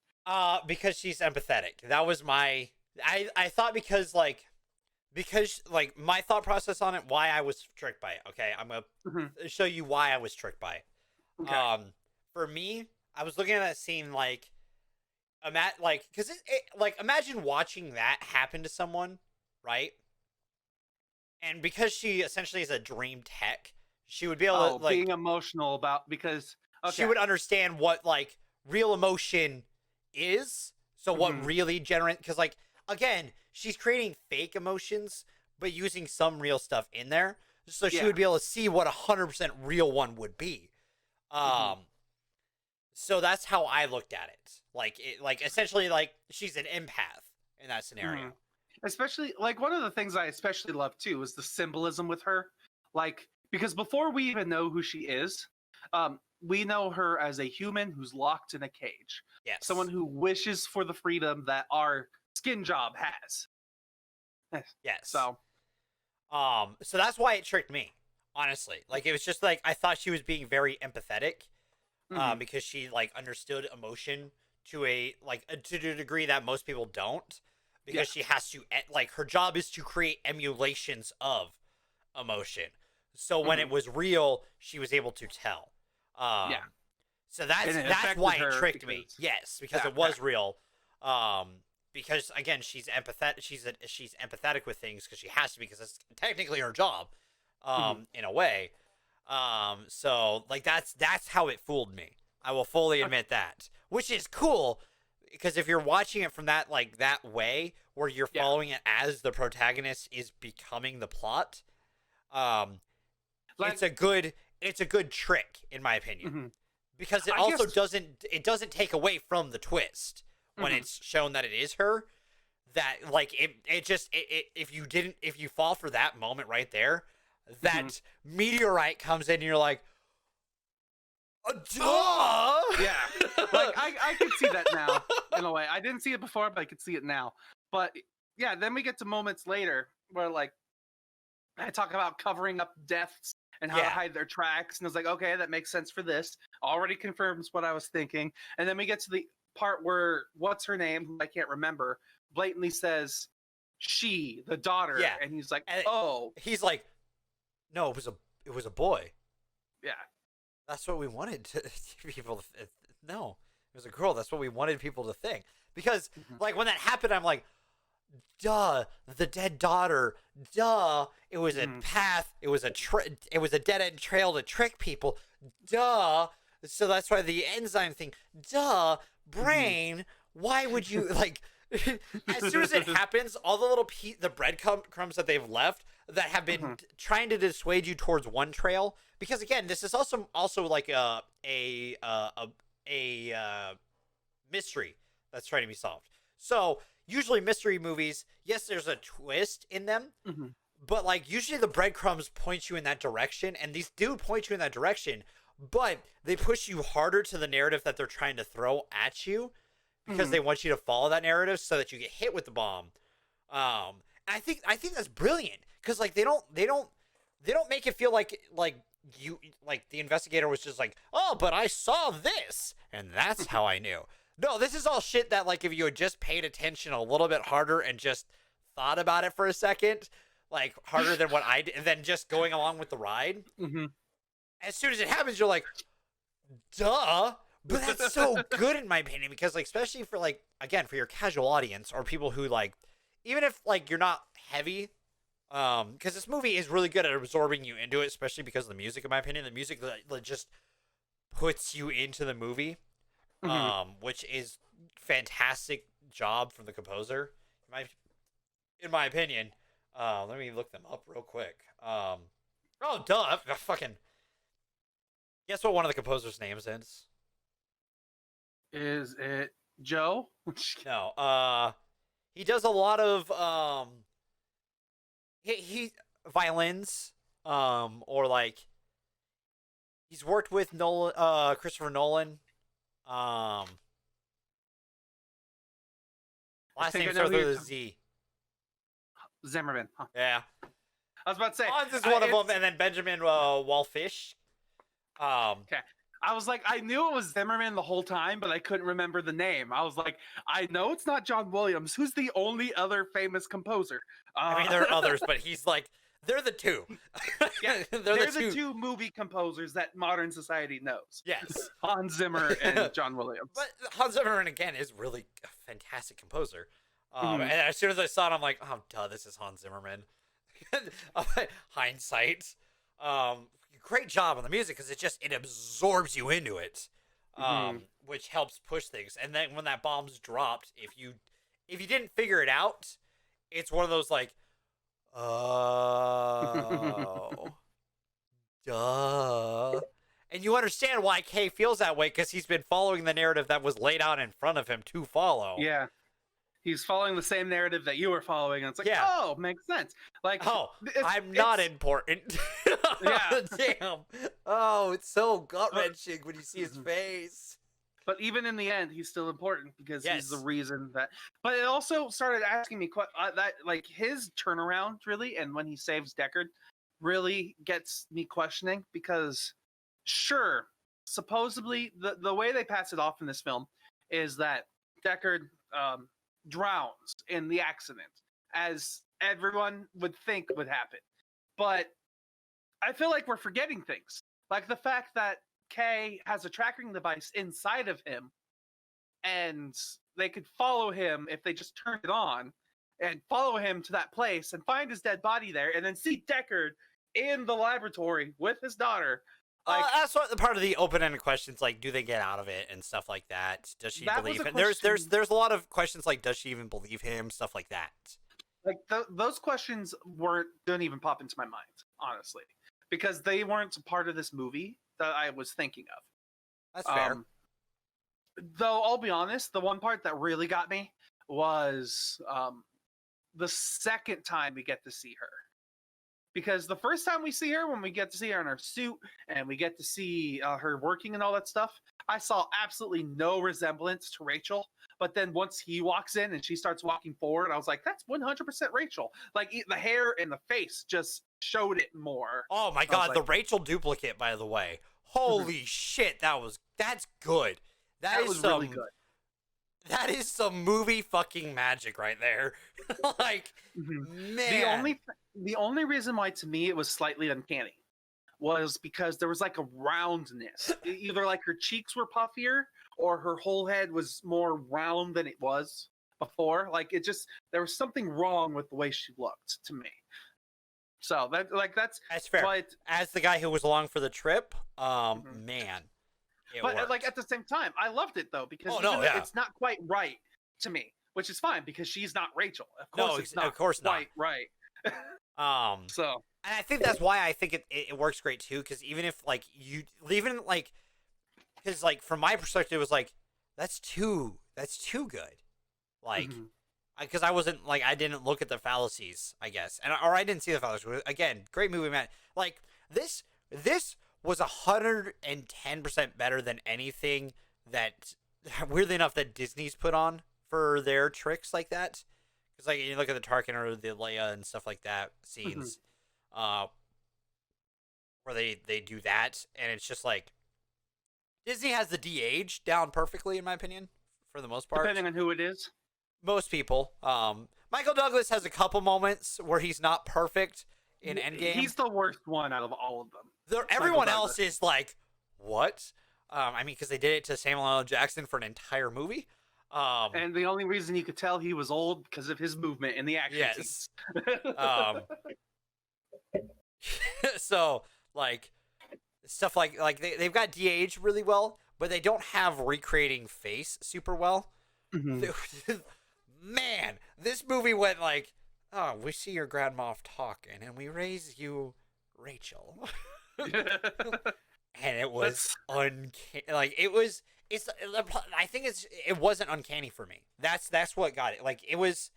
Because she's empathetic. That was my... I thought because my thought process on it, why I was tricked by it. Okay, I'm gonna show you why I was tricked by it. Okay. For me, I was looking at that scene like, because imagine watching that happen to someone, right? And because she essentially is a dream tech, she would be able to, like, being emotional about, because she would understand what, like, real emotion is. So what really generate, because, like, again, she's creating fake emotions but using some real stuff in there, so she would be able to see what 100% real one would be. So that's how I looked at it. Like essentially, like, she's an empath in that scenario. Especially, like, one of the things I especially love too is the symbolism with her. Like, because before we even know who she is, we know her as a human who's locked in a cage. Yes. Someone who wishes for the freedom that our skin job has. Yes. So, So that's why it tricked me, honestly. Like, it was just like I thought she was being very empathetic, because she like understood emotion to a degree that most people don't, because she has to like her job is to create emulations of emotion. So when it was real, she was able to tell. So that's why it tricked me. Yes, because it was real. Because again, she's empathetic. She's empathetic with things because she has to, because it's technically her job, in a way. So like that's how it fooled me. I will fully admit that, which is cool, because if you're watching it from that way, where you're following it as the protagonist is becoming the plot, it's a good trick in my opinion, because it doesn't take away from the twist when it's shown that it is her. That like if you fall for that moment right there, that meteorite comes in and you're like, duh! Yeah, like I could see that now in a way. I didn't see it before, but I could see it now. But yeah, then we get to moments later where like I talk about covering up deaths and how to hide their tracks, and I was like, okay, that makes sense for this. Already confirms what I was thinking. And then we get to the part where what's her name, who I can't remember, blatantly says she, the daughter, and he's like, he's like, no, it was a boy. Yeah. That's what we wanted people to no, it was a girl. That's what we wanted people to think. Because like when that happened, I'm like, duh, the dead daughter, duh, it was a path, it was a dead end trail to trick people, duh. So that's why the enzyme thing, duh, brain, why would you like as soon as it happens, all the little the breadcrumbs that they've left that have been trying to dissuade you towards one trail, because again, this is also like a mystery that's trying to be solved. So usually mystery movies, yes, there's a twist in them, but like usually the breadcrumbs point you in that direction, and these do point you in that direction, but they push you harder to the narrative that they're trying to throw at you, because they want you to follow that narrative so that you get hit with the bomb. And I think that's brilliant, because like they don't make it feel like you like the investigator was just like, oh, but I saw this and that's how I knew. No, this is all shit that like if you had just paid attention a little bit harder and just thought about it for a second, like harder than what I did, and then just going along with the ride. As soon as it happens, you're like, duh. But that's so good in my opinion, because like especially for like, again, for your casual audience or people who like, even if like you're not heavy, because this movie is really good at absorbing you into it, especially because of the music. In my opinion, the music that just puts you into the movie, which is fantastic job from the composer, in my opinion. Let me look them up real quick. Oh, duh! Fucking. Guess what one of the composers' names is? Is it Joe? No. He does a lot of he violins, or like he's worked with Christopher Nolan. Last name starts with a Z. Zimmerman. Huh. Yeah. I was about to say Hans is one of them, and then Benjamin Wallfish. Okay. I was like, I knew it was Zimmerman the whole time, but I couldn't remember the name. I was like, I know it's not John Williams. Who's the only other famous composer? I mean, there are others, but he's like, they're the two. Yeah, they're the two movie composers that modern society knows. Yes. Hans Zimmer and John Williams. But Hans Zimmer, again, is really a fantastic composer. And as soon as I saw it, I'm like, oh, duh, this is Hans Zimmerman. Hindsight. Great job on the music, because it absorbs you into it, which helps push things. And then when that bomb's dropped, if you didn't figure it out, it's one of those like, oh, duh. And you understand why Kay feels that way, because he's been following the narrative that was laid out in front of him to follow. Yeah. He's following the same narrative that you were following, and it's like, oh, makes sense. Like, oh, I'm not important. Yeah. Damn. Oh, it's so gut-wrenching when you see his face. But even in the end, he's still important because he's the Yes. reason that. But it also started asking me that, like, his turnaround really, and when he saves Deckard, really gets me questioning because, sure, supposedly the way they pass it off in this film is that Deckard drowns in the accident, as everyone would think would happen. But I feel like we're forgetting things, like the fact that Kay has a tracking device inside of him, and they could follow him if they just turned it on, and follow him to that place and find his dead body there, and then see Deckard in the laboratory with his daughter. Like, that's what the part of the open-ended questions, like, do they get out of it and stuff like that? Does she That believe was a him? question- There's a lot of questions like, does she even believe him? Stuff like that. like those questions didn't even pop into my mind, honestly, because they weren't a part of this movie that I was thinking of. That's fair. Though I'll be honest, the one part that really got me was the second time we get to see her. Because the first time we see her, when we get to see her in her suit and we get to see her working and all that stuff, I saw absolutely no resemblance to Rachel. But then once he walks in and she starts walking forward, I was like, that's 100% Rachel. Like, the hair and the face just showed it more. Oh my god, the Rachel duplicate, by the way. Holy shit, that's good. That was really good. That is some movie fucking magic right there. Like, man. The only reason why to me it was slightly uncanny was because there was like a roundness. Either like her cheeks were puffier or her whole head was more round than it was before. Like, there was something wrong with the way she looked to me. So that's fair. But, as the guy who was along for the trip, man. But worked. like, at the same time, I loved it though, because it's not quite right to me, which is fine because she's not Rachel. Of course, it's not. Of course not. Right. So, and I think that's why I think it works great too, because even if like because like from my perspective it was like that's too good, like because I wasn't like I didn't look at the fallacies, I guess, or I didn't see the fallacies. Again, great movie, man. Like this was 110% better than anything that, weirdly enough, that Disney's put on for their tricks like that. Because like you look at the Tarkin or the Leia and stuff like that scenes, where they do that, and it's just like Disney has the de-age down perfectly, in my opinion, for the most part. depending on who it is. Most people. Michael Douglas has a couple moments where he's not perfect in Endgame. He's the worst one out of all of them. Everyone else is like, what? I mean, because they did it to Samuel L. Jackson for an entire movie. And the only reason you could tell he was old because of his movement in the action scenes. So like stuff like they've got de-age really well, but they don't have recreating face super well. Man, this movie went like, oh, we see your Grand Moff talking, and we raise you Rachel. And it was uncanny. Like, I think it wasn't uncanny for me. That's what got it. Like, it was,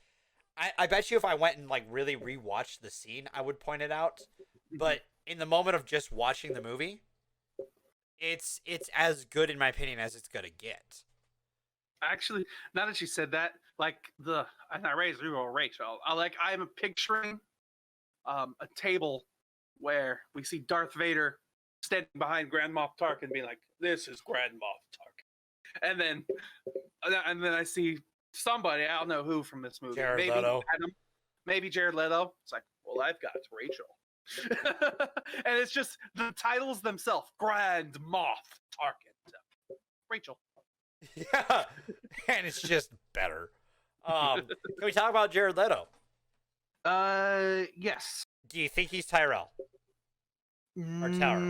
I bet you if I went and, like, really rewatched the scene, I would point it out. But in the moment of just watching the movie, it's as good, in my opinion, as it's gonna get. Actually, now that you said that, like, and I raised you Rachel, I'm picturing a table where we see Darth Vader standing behind Grand Moff Tarkin being like, this is Grand Moff Tarkin. And then I see somebody, I don't know who from this movie. Jared maybe Leto. Maybe Jared Leto. It's like, well, I've got Rachel. And it's just the titles themselves, Grand Moff Tarkin. Rachel. Yeah, and it's just better. Can we talk about Jared Leto? Yes. Do you think he's Tyrell? Or Tower?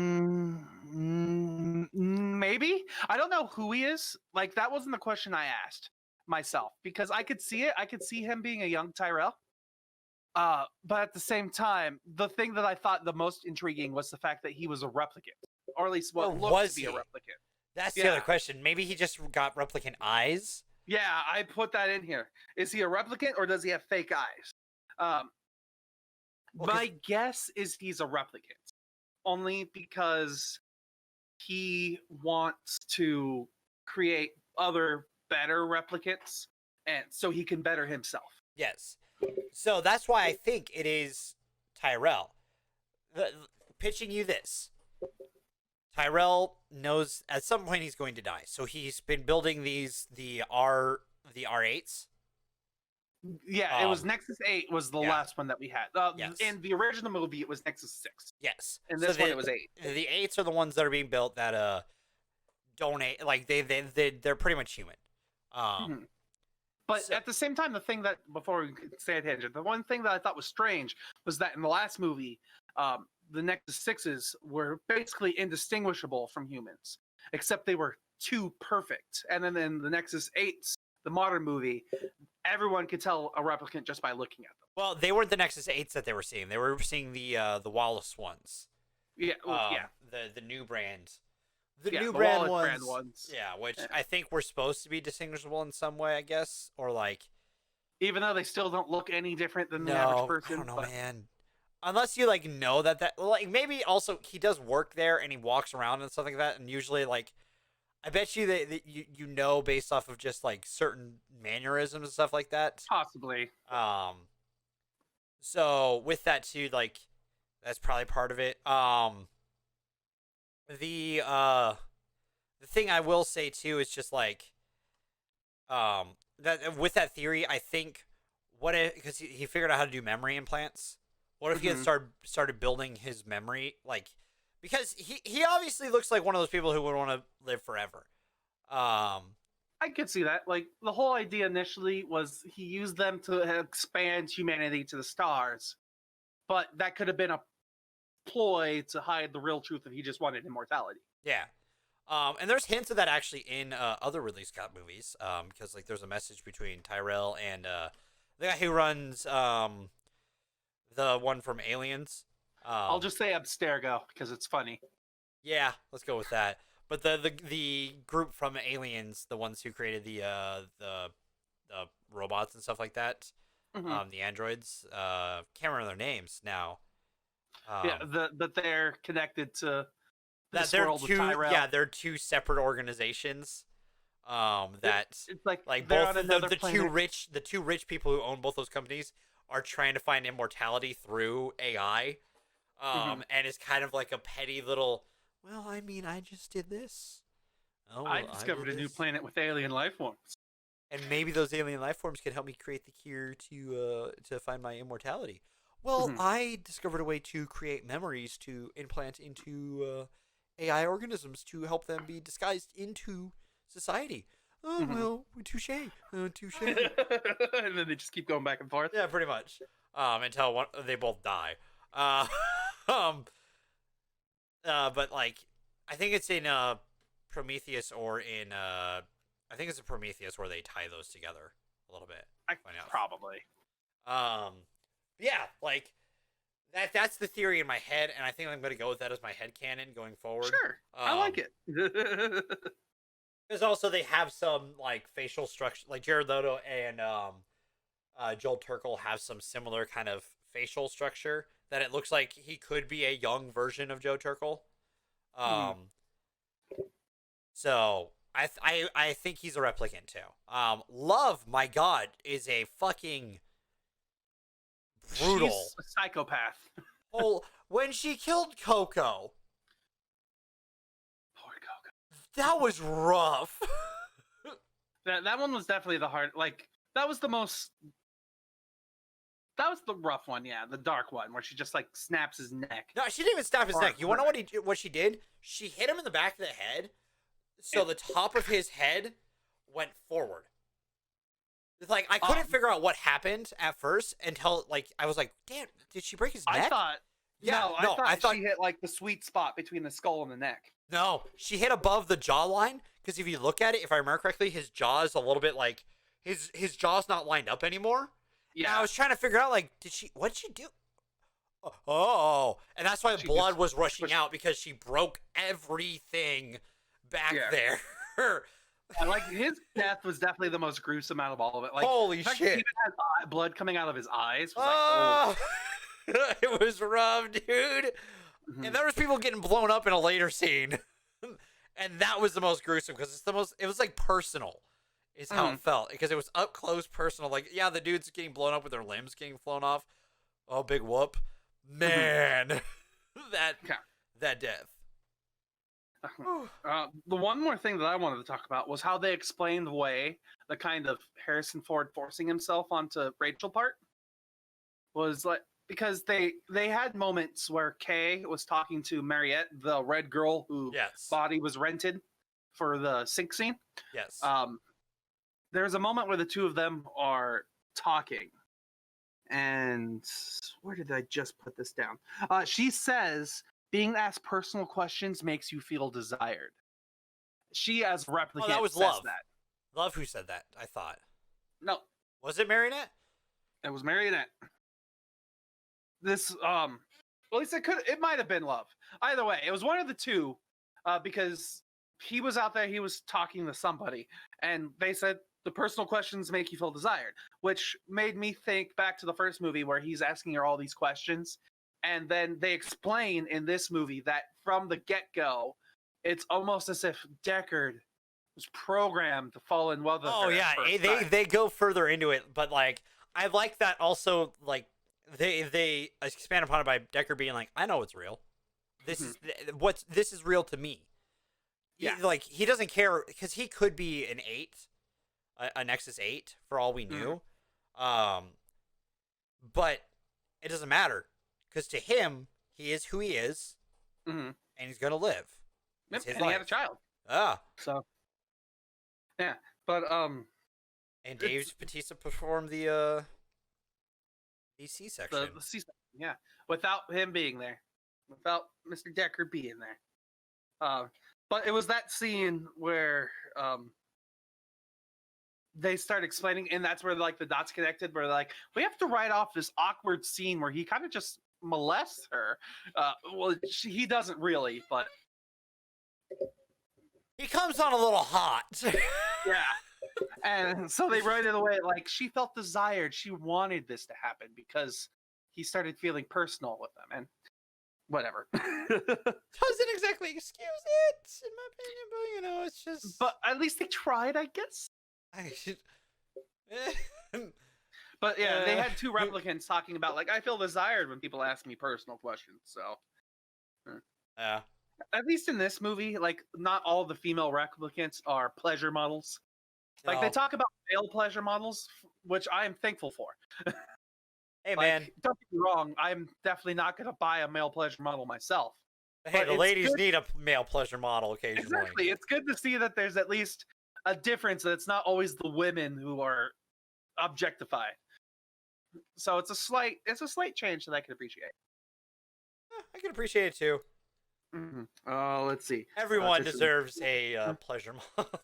Maybe. I don't know who he is. Like, that wasn't the question I asked myself, because I could see it. I could see him being a young Tyrell. But at the same time, the thing that I thought the most intriguing was the fact that he was a replicant, or at least what looked to be a replicant. That's the other question. Maybe he just got replicant eyes. Yeah, I put that in here. Is he a replicant or does he have fake eyes? My guess is he's a replicant, only because he wants to create other better replicants, and so he can better himself. Yes. So that's why I think it is Tyrell. Pitching you this. Tyrell knows at some point he's going to die. So he's been building the R8s. Yeah, it was Nexus 8 was the last one that we had. Yes. In the original movie, it was Nexus 6. Yes. In this one, it was 8. The 8s are the ones that are being built that donate, like they're pretty much human. But at the same time, the thing that, before we say a tangent, the one thing that I thought was strange was that in the last movie, the Nexus 6s were basically indistinguishable from humans, except they were too perfect. And then in the Nexus 8s, the modern movie, everyone could tell a replicant just by looking at them. Well, they weren't the Nexus 8s that they were seeing. They were seeing the Wallace ones. Yeah, The new brand. The new brand ones. Yeah, which I think were supposed to be distinguishable in some way, I guess, or like. Even though they still don't look any different than the average person. I don't know, man. Unless you like know that like maybe also he does work there and he walks around and stuff like that, and usually like I bet you that you know based off of just like certain mannerisms and stuff like that. Possibly. So with that too, like that's probably part of it. The thing I will say too is just like that with that theory, I think what if, because he figured out how to do memory implants. What if he had started building his memory, like, because he obviously looks like one of those people who would want to live forever. I could see that. Like, the whole idea initially was he used them to expand humanity to the stars, but that could have been a ploy to hide the real truth if he just wanted immortality. Yeah. And there's hints of that actually in other Ridley Scott movies, because like there's a message between Tyrell and the guy who runs the one from Aliens. I'll just say Abstergo because it's funny. Yeah, let's go with that. But the group from Aliens, the ones who created the robots and stuff like that, the androids, can't remember their names now. But they're connected to this they're world two. of Tyrell. Yeah, they're two separate organizations. It's like both the two rich people who own both those companies are trying to find immortality through AI, and it's kind of like a petty little. Well, I mean, I just did this. Oh, I discovered a new planet with alien life forms, and maybe those alien life forms can help me create the cure to find my immortality. Well, I discovered a way to create memories to implant into AI organisms to help them be disguised into society. Oh, well, touche. Touche. And then they just keep going back and forth. Yeah, pretty much. Until they both die. But like, I think it's in Prometheus or in I think it's in Prometheus where they tie those together a little bit. Probably. Yeah, like that's the theory in my head, and I think I'm gonna go with that as my headcanon going forward. Sure, I like it. Because also they have some like facial structure, like Jared Leto and Joel Turkel have some similar kind of facial structure that it looks like he could be a young version of Joe Turkel. So I think he's a replicant too. Love, my God, is a fucking brutal. She's a psychopath. Oh, when she killed Coco. Poor Coco. That was rough. That one was definitely the hard. Like that was the rough one. Yeah, the dark one where she just like snaps his neck. No, she didn't even snap his neck. You want to know what she did? She hit him in the back of the head, so the top of his head went forward. It's like I couldn't figure out what happened at first until like I was like, "Damn, did she break his neck?" I thought she hit like the sweet spot between the skull and the neck. No, she hit above the jawline because if you look at it, if I remember correctly, his jaw is a little bit like his jaw's not lined up anymore. Yeah, and I was trying to figid out like, what did she do? Oh, and that's why the blood was rushing out because she broke everything back there. And like his death was definitely the most gruesome out of all of it. Like, holy shit! He even had blood coming out of his eyes. Was it was rough, dude. And there was people getting blown up in a later scene, And that was the most gruesome because it was like personal is how it felt because it was up close personal. Like, yeah, the dude's getting blown up with their limbs getting flown off. Oh, big whoop. Man, that death. The one more thing that I wanted to talk about was how they explained away the kind of Harrison Ford forcing himself onto Rachel part. Was like because they had moments where Kay was talking to Mariette, the red girl who body was rented for the sink scene. Yes. There's a moment where the two of them are talking, and where did I just put this down? She says being asked personal questions makes you feel desired. She, as a replicant, that was says Love. that. Love who said that, I thought. No. Was it Marionette? It was Marionette. This, well, at least it might have been Love. Either way, it was one of the two, because he was out there, he was talking to somebody, and they said the personal questions make you feel desired, which made me think back to the first movie where he's asking her all these questions. And then they explain in this movie that from the get-go, it's almost as if Deckard was programmed to fall in love with her. Oh yeah, they go further into it, but like I like that also. Like they expand upon it by Deckard being like, "I know it's real. This is real to me." Yeah, like he doesn't care because he could be an 8, a Nexus 8 for all we knew, but it doesn't matter. Because to him, he is who he is, and he's gonna live. Yep, and he had a child. So, yeah, but and Dave Bautista performed the C-section. The C-section, yeah, without him being there, without Mr. Deckard being there. But it was that scene where they start explaining, and that's where like the dots connected. Where like we have to write off this awkward scene where he kind of just molests her. Well, he doesn't really, but he comes on a little hot. Yeah, and so they wrote it away like she felt desired. She wanted this to happen because he started feeling personal with them, and whatever. Doesn't exactly excuse it, in my opinion, but you know, it's just. But at least they tried, I guess. I should. But yeah, they had two replicants talking about like I feel desired when people ask me personal questions. So, yeah. At least in this movie, like not all the female replicants are pleasure models. Like they talk about male pleasure models, which I am thankful for. Hey like, man, don't get me wrong, I'm definitely not going to buy a male pleasure model myself. Hey, the ladies need a male pleasure model occasionally. Exactly, it's good to see that there's at least a difference. That it's not always the women who are objectified. So it's a slight change that I can appreciate. I can appreciate it too. Let's see. Everyone deserves a pleasure model.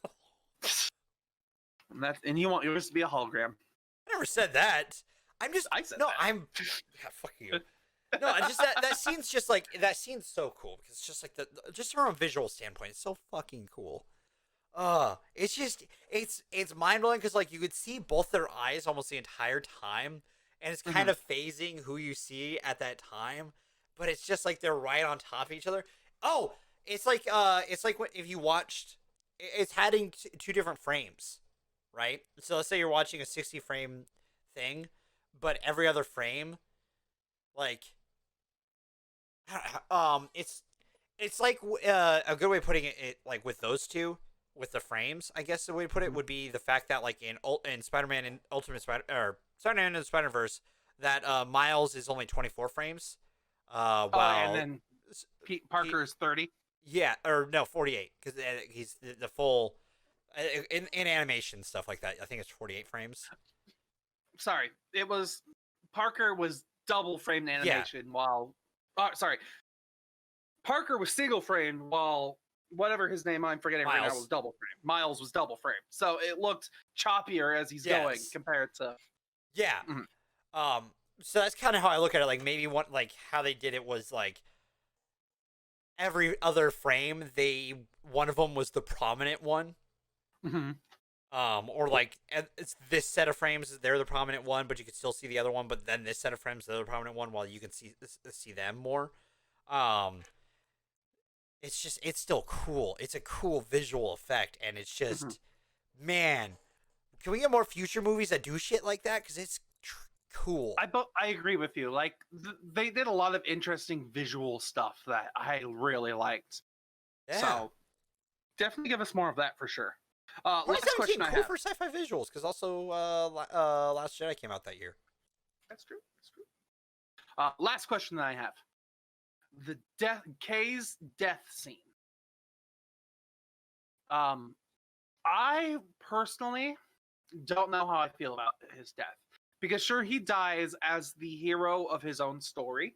And you want yours to be a hologram. I never said that. I said that. I'm. Yeah, fuck you. No, just that scene's just like that scene's so cool because it's just like just from a visual standpoint, it's so fucking cool. It's just it's mind blowing because like you could see both their eyes almost the entire time, and it's kind of phasing who you see at that time, but it's just like they're right on top of each other. Oh, it's like what if you watched, it's having two different frames, right? So let's say you're watching a 60 frame thing, but every other frame, like, it's like a good way of putting it like with those two. With the frames, I guess the way to put it would be the fact that like in Spider-Man and Spider-Man and the Spider-Verse that Miles is only 24 frames, while and then Parker is 30. Yeah, or no, 48 because he's the full in animation stuff like that. I think it's 48 frames. Sorry, it was Parker was double framed animation while Parker was single framed while whatever his name, I'm forgetting right now, was double frame. Miles was double frame. So it looked choppier as he's going compared to... Yeah. So that's kind of how I look at it. Like maybe how they did it was like every other frame, one of them was the prominent one. Or like it's this set of frames, they're the prominent one, but you could still see the other one. But then this set of frames, they're the prominent one, while you can see them more. it's still cool. It's a cool visual effect, and it's just, man, can we get more future movies that do shit like that? Because it's cool. I agree with you. Like they did a lot of interesting visual stuff that I really liked. Yeah. So definitely give us more of that for sure. Last 2017 question I cool have. for sci-fi visuals, because also Last Jedi came out that year. That's true. That's true. Last question that I have. The Kay's death scene. I personally don't know how I feel about his death. Because sure, he dies as the hero of his own story.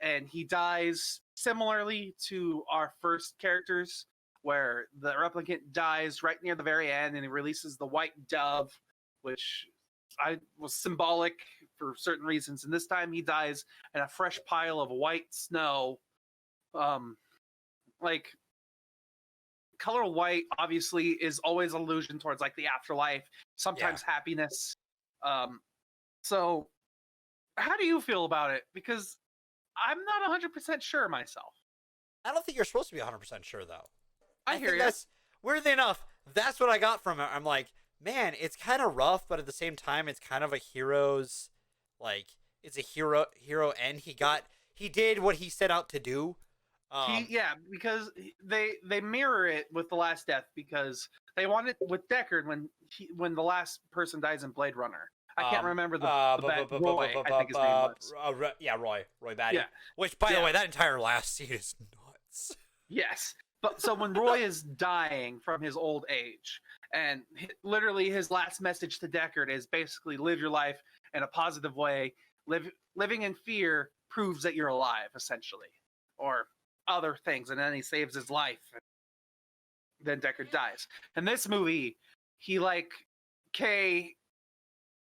And he dies similarly to our first characters, where the replicant dies right near the very end and he releases the white dove, which was symbolic for certain reasons. And this time he dies in a fresh pile of white snow. Like, color white obviously is always allusion towards like the afterlife, sometimes happiness. So how do you feel about it? Because I'm not 100% sure myself. I don't think you're supposed to be 100% sure, though. I hear you. That's, weirdly enough, that's what I got from it. I'm like, man, it's kind of rough, but at the same time, it's kind of a hero's, like, it's a hero end. He did what he set out to do. Because they mirror it with The Last Death, because they wanted with Deckard when the last person dies in Blade Runner. I can't remember the Roy, I think his name was. Roy Batty. Yeah. Which, by the way, that entire last scene is nuts. Yes. But so when Roy is dying from his old age, and literally his last message to Deckard is basically live your life in a positive way. Living in fear proves that you're alive, essentially, or other things. And then he saves his life. And then Deckard dies. In this movie, Kay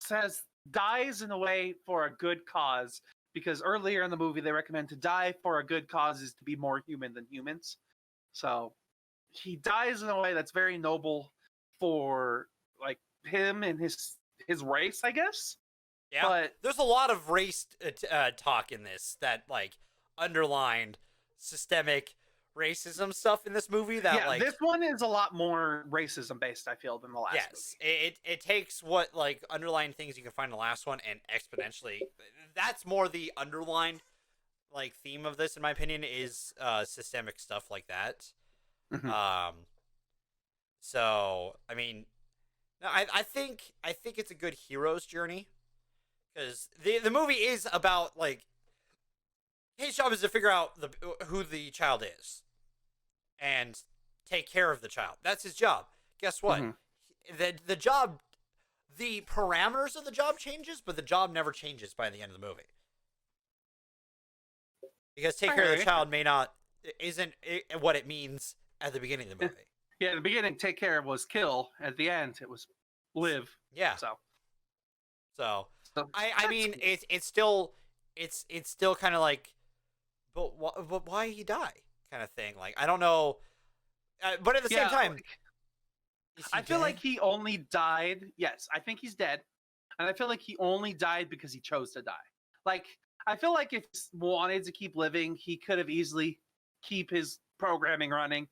says dies in a way for a good cause, because earlier in the movie they recommend to die for a good cause is to be more human than humans. So he dies in a way that's very noble for like him and his race, I guess. Yeah, but there's a lot of race talk in this that like underlined systemic racism stuff in this movie. That this one is a lot more racism based, I feel, than the last. Yes, movie. It takes what like underlying things you can find in the last one and exponentially. That's more the underlined like theme of this, in my opinion, is systemic stuff like that. Mm-hmm. So I mean, no, I think it's a good hero's journey, because the movie is about like his job is to figure out who the child is and take care of the child. That's his job. Guess what? Mm-hmm. The job, the parameters of the job changes, but the job never changes by the end of the movie. Because take care of the child isn't what it means at the beginning of the movie. Yeah, at the beginning, take care was kill. At the end, it was live. Yeah. So I mean, it's still kind of like, but why did he die? Kind of thing. Like, I don't know. But at the same time, I feel like he only died. Yes, I think he's dead. And I feel like he only died because he chose to die. Like, I feel like if he wanted to keep living, he could have easily keep his programming running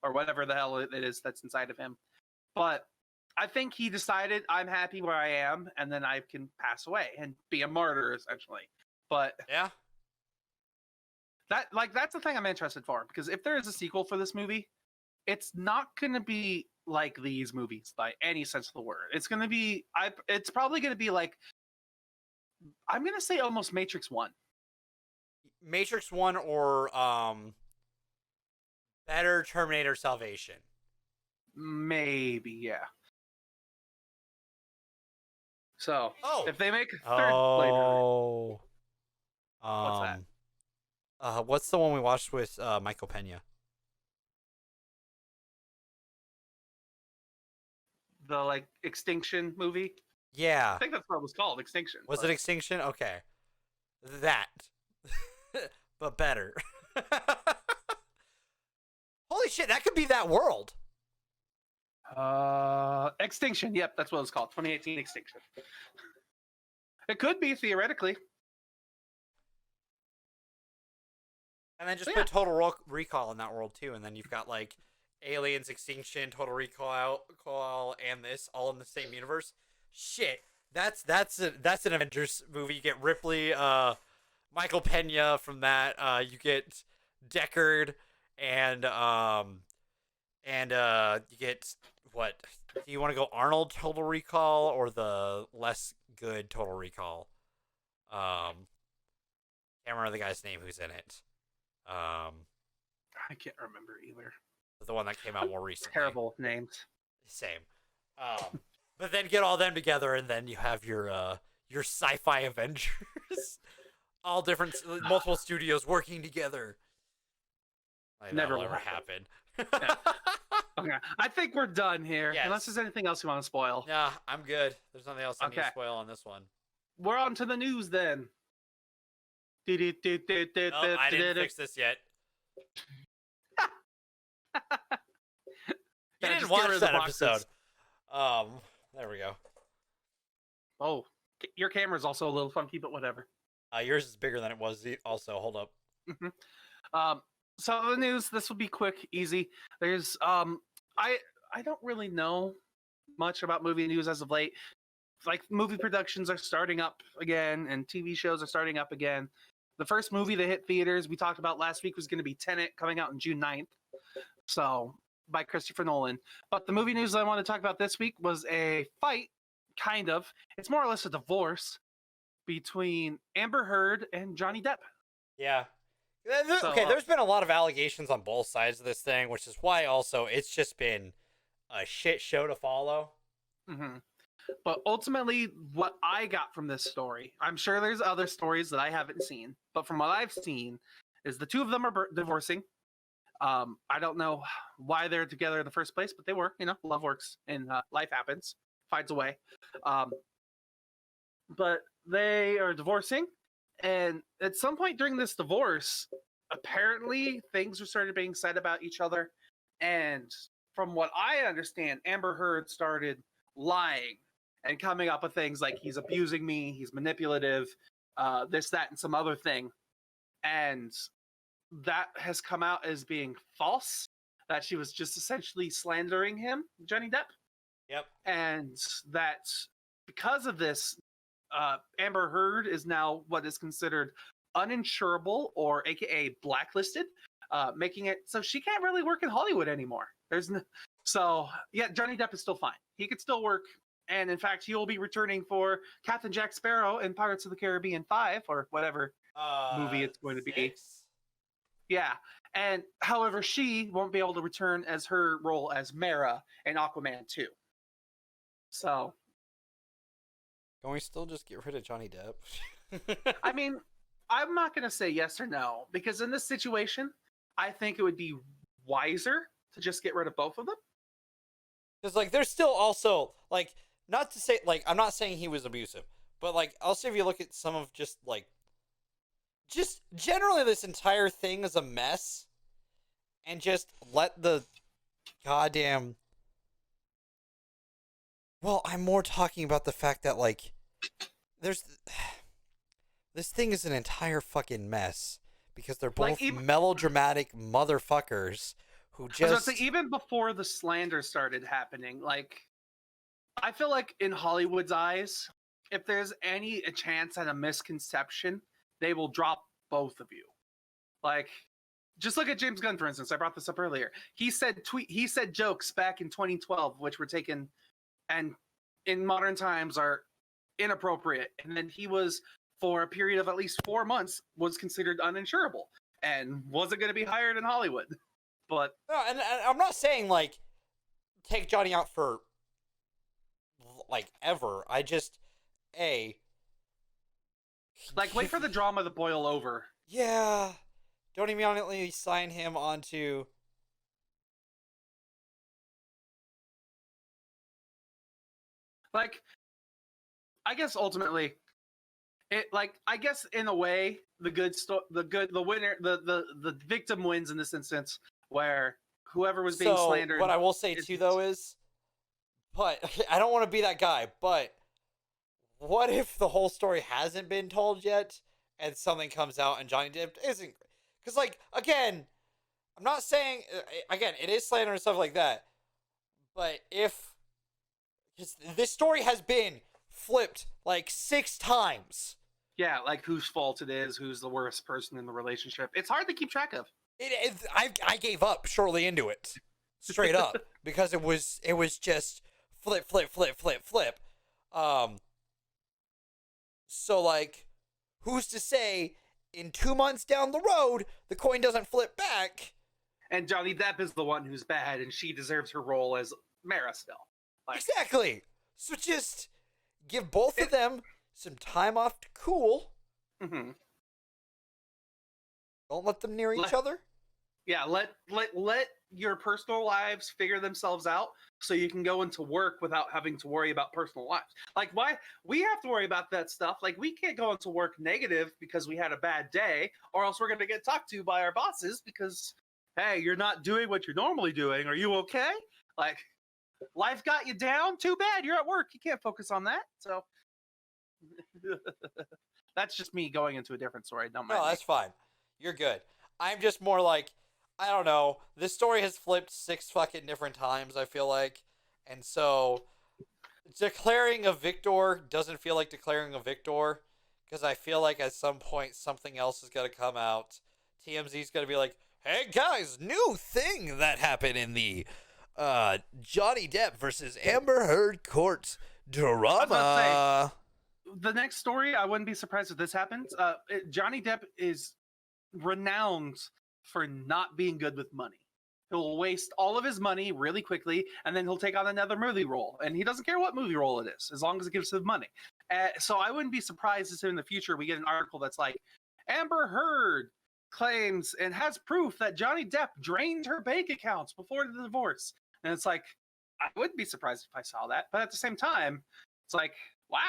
or whatever the hell it is that's inside of him. But I think he decided, I'm happy where I am, and then I can pass away and be a martyr, essentially. But yeah, that's the thing I'm interested for, because if there is a sequel for this movie, it's not going to be like these movies by any sense of the word. It's going to be, it's probably going to be like, I'm going to say almost Matrix 1. Matrix 1 or better Terminator Salvation. Maybe, yeah. So, if they make a third Blade Runner. What's that? What's the one we watched with Michael Pena? The like Extinction movie? Yeah. I think that's what it was called, Extinction. Was it Extinction? Okay. That. But better. Holy shit, that could be that world. Extinction, yep, that's what it's called. 2018 Extinction. It could be, theoretically. And then just So, put Total Recall in that world too, and then you've got like Aliens, Extinction, Total Recall, and this all in the same universe. Shit, that's an Avengers movie. You get Ripley, Michael Pena from that. You get Deckard, and you get what? Do you want to go Arnold Total Recall or the less good Total Recall? Can't remember the guy's name who's in it. I can't remember either. The one that came out more recently. Terrible names. Same. But then get all them together, and then you have your sci-fi Avengers, all different, multiple studios working together. Like, Never that'll will ever happen. Yeah. Okay, I think we're done here. Yes. Unless there's anything else you want to spoil. Yeah, I'm good. There's nothing else I need to Okay. spoil on this one. We're on to the news then. Nope, I didn't fix this yet. You Yeah, didn't just get rid watch of the that boxes. episode. There we go. Oh, your camera's also a little funky, but whatever. Yours is bigger than it was. Also, hold up. So the news. This will be quick, easy. There's I don't really know much about movie news as of late. Like movie productions are starting up again, and TV shows are starting up again. The first movie that hit theaters we talked about last week was going to be Tenet, coming out on June 9th. So by Christopher Nolan. But the movie news I want to talk about this week was a fight, kind of. It's more or less a divorce between Amber Heard and Johnny Depp. Yeah. So, Okay, there's been a lot of allegations on both sides of this thing, which is why also it's just been a shit show to follow. Mm-hmm. But ultimately, what I got from this story, I'm sure there's other stories that I haven't seen, but from what I've seen, is the two of them are divorcing. I don't know why they're together in the first place, but they were. You know, love works and life happens, finds a way. But they are divorcing, and at some point during this divorce, apparently things were started being said about each other, and from what I understand, Amber Heard started lying and coming up with things like he's abusing me, he's manipulative, this, that, and some other thing. And that has come out as being false, that she was just essentially slandering him, Johnny Depp. Yep. And that because of this, Amber Heard is now what is considered uninsurable, or AKA blacklisted, making it so she can't really work in Hollywood anymore. So, yeah, Johnny Depp is still fine. He could still work. And in fact, he will be returning for Captain Jack Sparrow in Pirates of the Caribbean 5 or whatever movie it's going to be. 6? Yeah. And however, she won't be able to return as her role as Mera in Aquaman 2. So, Can we still just get rid of Johnny Depp? I mean, I'm not going to say yes or no, because in this situation, I think it would be wiser to just get rid of both of them. Because, like, there's still also, like, not to say, like, I'm not saying he was abusive, but, like, also if you look at some of just, like, just generally this entire thing is a mess, and just let the goddamn... Well, I'm more talking about the fact that, like, there's... This thing is an entire fucking mess, because they're both Like, even- melodramatic motherfuckers who I was just... about to say, even before the slander started happening, like, I feel like in Hollywood's eyes, if there's a chance at a misconception, they will drop both of you. Like, just look at James Gunn, for instance. I brought this up earlier. He said jokes back in 2012, which were taken and in modern times are inappropriate. And then he was, for a period of at least 4 months, was considered uninsurable and wasn't going to be hired in Hollywood. But No, and I'm not saying, like, take Johnny out for, like, ever. I just, like, wait for the drama to boil over. Yeah. Don't immediately sign him onto... Like, I guess ultimately, I guess in a way, the victim wins in this instance, where whoever was being slandered. What I will say, too, though, is... But, I don't want to be that guy, but... What if the whole story hasn't been told yet, and something comes out and Johnny Depp isn't... Because, like, again, I'm not saying, again, it is slander and stuff like that. But if this story has been flipped like 6 times. Yeah, like whose fault it is, who's the worst person in the relationship. It's hard to keep track of. I gave up shortly into it, straight up, because it was just flip. So like, who's to say in 2 months down the road the coin doesn't flip back? And Johnny Depp is the one who's bad, and she deserves her role as Mara still. Like, Exactly. So just give both of them some time off to cool. mhm. Don't let them near each other. Yeah, let your personal lives figure themselves out so you can go into work without having to worry about personal lives. Like, why we have to worry about that stuff? Like, we can't go into work negative because we had a bad day, or else we're going to get talked to by our bosses because, hey, you're not doing what you're normally doing. Are you okay? Like, life got you down? Too bad. You're at work. You can't focus on that. So that's just me going into a different story. Don't mind No, me. that's fine. You're good. I'm just more like, I don't know. This story has flipped 6 fucking different times, I feel like. And so declaring a victor doesn't feel like declaring a victor, because I feel like at some point something else is going to come out. TMZ's going to be like, hey guys, new thing that happened in the Johnny Depp versus Amber Heard court drama. The next story, I wouldn't be surprised if this happens. Johnny Depp is renowned for not being good with money. He'll waste all of his money really quickly, and then he'll take on another movie role. And he doesn't care what movie role it is, as long as it gives him money. So I wouldn't be surprised if in the future we get an article that's like, Amber Heard claims and has proof that Johnny Depp drained her bank accounts before the divorce. And it's like, I wouldn't be surprised if I saw that. But at the same time, it's like, wow.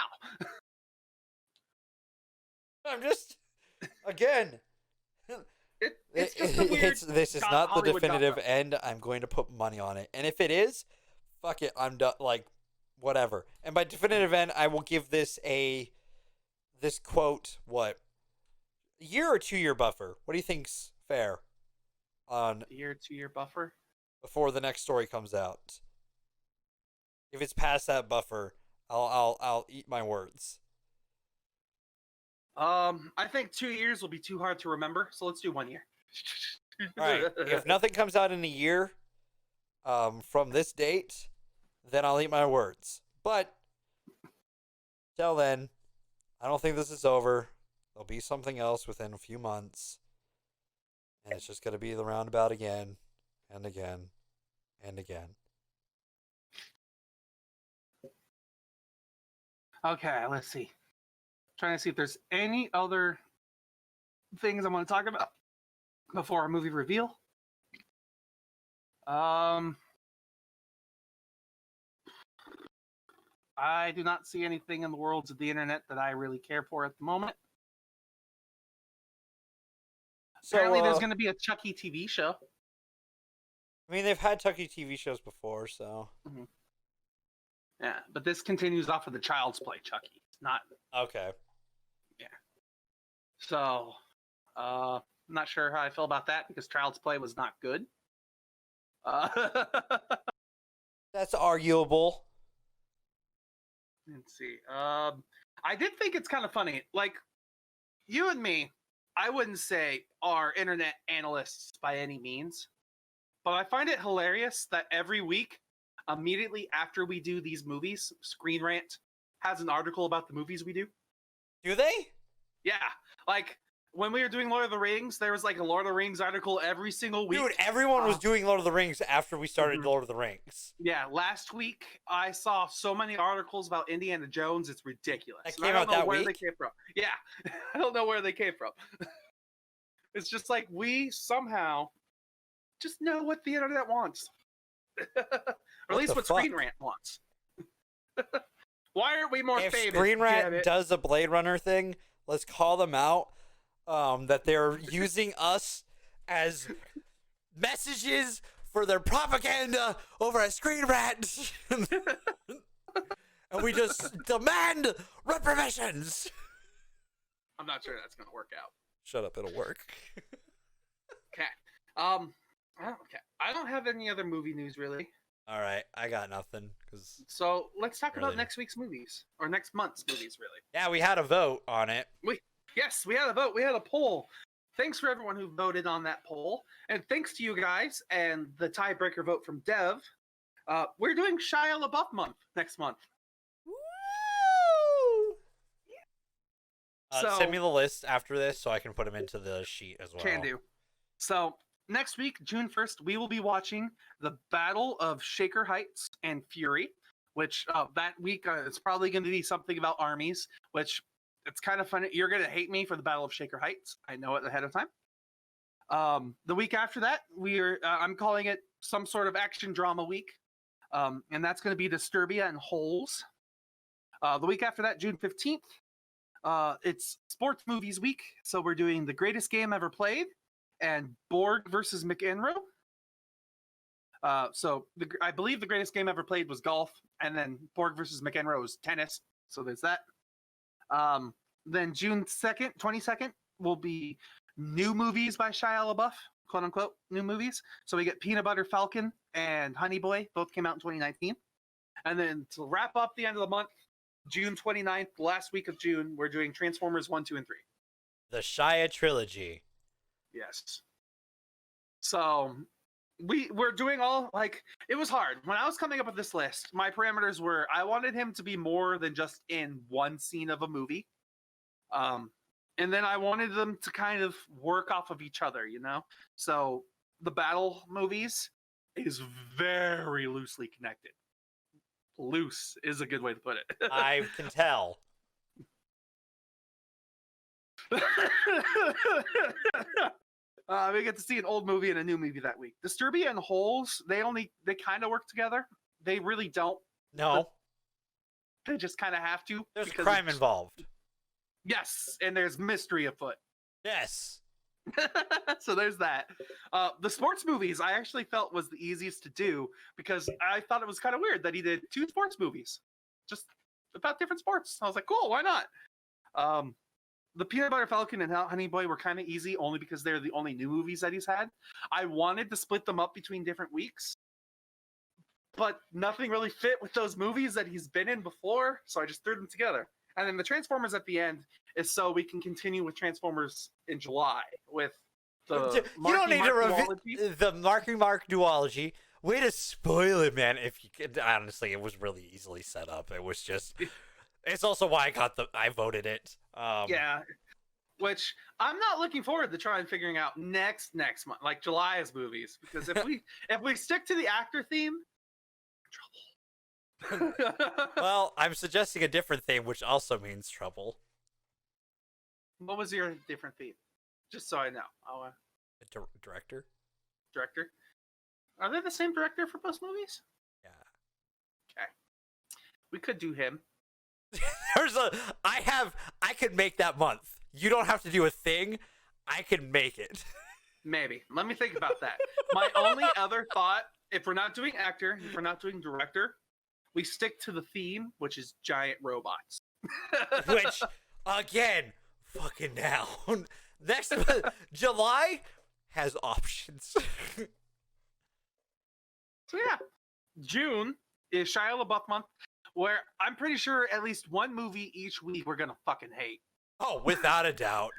I'm just, again, It's just a weird. this is not the Hollywood definitive genre. end. I'm going to put money on it, and if it is, fuck it, I'm done. Like, whatever. And by definitive end, I will give this quote, what, a year or 2 year buffer. What do you think's fair on A year, 2 year buffer. before the next story comes out? If it's past that buffer, I'll eat my words. I think 2 years will be too hard to remember, so let's do 1 year. All right. If nothing comes out in a year, from this date, then I'll eat my words. But till then, I don't think this is over. There'll be something else within a few months, and it's just gonna be the roundabout again, and again, and again. Okay, let's see. Trying to see if there's any other things I want to talk about before our movie reveal. I do not see anything in the worlds of the internet that I really care for at the moment. So, Apparently, there's going to be a Chucky TV show. I mean, they've had Chucky TV shows before, so Yeah, but this continues off of the Child's Play Chucky. It's not. okay. So, I'm not sure how I feel about that because Child's Play was not good. That's arguable. Let's see. I did think it's kind of funny. Like, you and me, I wouldn't say are internet analysts by any means, but I find it hilarious that every week, immediately after we do these movies, Screen Rant has an article about the movies we do. Do they? Yeah, like when we were doing Lord of the Rings, there was like a Lord of the Rings article every single week. Dude, everyone was doing Lord of the Rings after we started Mhm. Lord of the Rings. Yeah, last week I saw so many articles about Indiana Jones, it's ridiculous. That And I came don't out know that where week? they came from. Yeah, I don't know where they came from. It's just like we somehow just know what the internet wants. Or at What least the what fuck? Screen Rant wants. Why aren't we more If famous? Screen Damn Rant it. does a Blade Runner thing, let's call them out. That they're using us as messages for their propaganda over at Screen Rant. And we just demand reprimands. I'm not sure that's going to work out. Shut up, it'll work. Okay. I don't have any other movie news really. All right, I got nothing because So let's talk Really? about next week's movies or next month's movies. Really. yeah, we had a vote on it. Yes, we had a vote. We had a poll. Thanks for everyone who voted on that poll, and thanks to you guys and the tiebreaker vote from Dev. We're doing Shia LaBeouf month next month. Woo! So- Send me the list after this so I can put them into the sheet as well. Can do. So next week, June 1st, we will be watching the Battle of Shaker Heights and Fury, which that week it's probably going to be something about armies, which it's kind of funny. You're going to hate me for the Battle of Shaker Heights. I know it ahead of time. The week after that, I'm calling it some sort of action drama week, and that's going to be Disturbia and Holes. The week after that, June 15th, it's Sports Movies Week, so we're doing The Greatest Game Ever Played and Borg versus McEnroe. I believe The Greatest Game Ever Played was golf, and then Borg versus McEnroe was tennis, so there's that. Then June 2nd, 22nd, will be new movies by Shia LaBeouf, quote unquote, new movies. So we get Peanut Butter Falcon and Honey Boy, both came out in 2019. And then to wrap up the end of the month, June 29th, last week of June, we're doing Transformers 1, 2, and 3. The Shia trilogy. Yes. So we're doing all, like, it was hard. When I was coming up with this list, my parameters were I wanted him to be more than just in one scene of a movie. And then I wanted them to kind of work off of each other, you know? So the battle movies is very loosely connected. Loose is a good way to put it. I can tell. We get to see an old movie and a new movie that week. Disturbia and Holes, they kind of work together. They really don't. No, They just kind of have to. there's because crime it's- involved. Yes, and there's mystery afoot. Yes. So there's that. The sports movies I actually felt was the easiest to do because I thought it was kind of weird that he did 2 sports movies just about different sports. I was like, cool, why not? The Peanut Butter Falcon and Honey Boy were kind of easy only because they're the only new movies that he's had. I wanted to split them up between different weeks, but nothing really fit with those movies that he's been in before, so I just threw them together. And then the Transformers at the end is so we can continue with Transformers in July with the You don't need to duology. reveal the Marky Mark duology. Way to spoil it, man. If you could, honestly, it was really easily set up. It was just. It's also why I voted it. Yeah, which I'm not looking forward to trying figuring out next month, like July's movies, because if we stick to the actor theme, trouble. Well, I'm suggesting a different theme, which also means trouble. What was your different theme? Just so I know. Director? Director. Are they the same director for both movies? Yeah. Okay. We could do him. I could make that month. You don't have to do a thing. I can make it. Maybe. Let me think about that. My only other thought, if we're not doing actor, if we're not doing director, we stick to the theme, which is giant robots. Which, again, fucking down. Next month, July has options. So yeah, June is Shia LaBeouf month, where I'm pretty sure at least one movie each week we're gonna fucking hate. Oh, without a doubt.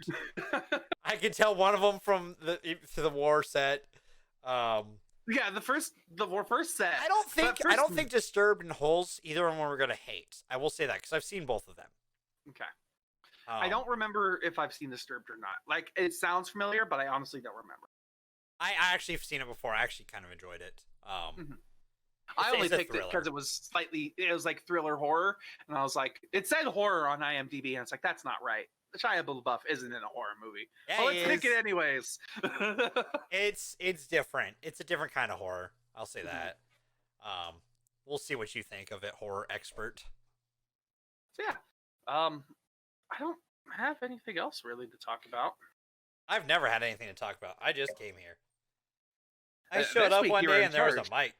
I can tell one of them from the war set. Yeah, the first set. I don't think Disturbed and Holes either of them we're gonna hate. I will say that because I've seen both of them. Okay. I don't remember if I've seen Disturbed or not. Like, it sounds familiar, but I honestly don't remember. I actually have seen it before. I actually kind of enjoyed it. I only it's a picked it thriller. because it was like thriller horror, and I was like, it said horror on IMDb, and it's like, that's not right. Shia LaBeouf isn't in a horror movie. Yeah, Oh, he let's pick is. it anyways. It's different. It's a different kind of horror. I'll say Mhm. that. We'll see what you think of it, horror expert. So yeah, I don't have anything else really to talk about. I've never had anything to talk about. I just came here. I This showed up week one you were day in and there was a charge. mic.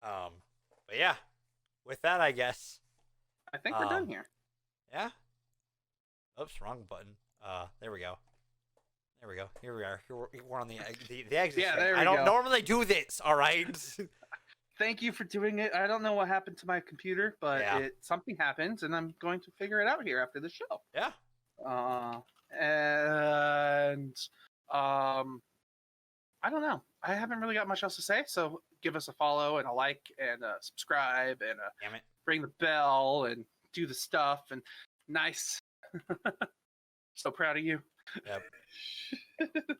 But yeah, with that, I guess. I think we're done here. Yeah. Oops, wrong button. There we go. There we go. Here we are. We're on the exit. Yeah, screen. there we I don't go. normally do this. All right. Thank you for doing it. I don't know what happened to my computer, but Yeah. something happened, and I'm going to figure it out here after the show. Yeah. And I don't know. I haven't really got much else to say, so give us a follow and a like and a subscribe and Damn it. ring the bell and do the stuff and nice. So proud of you. Yep.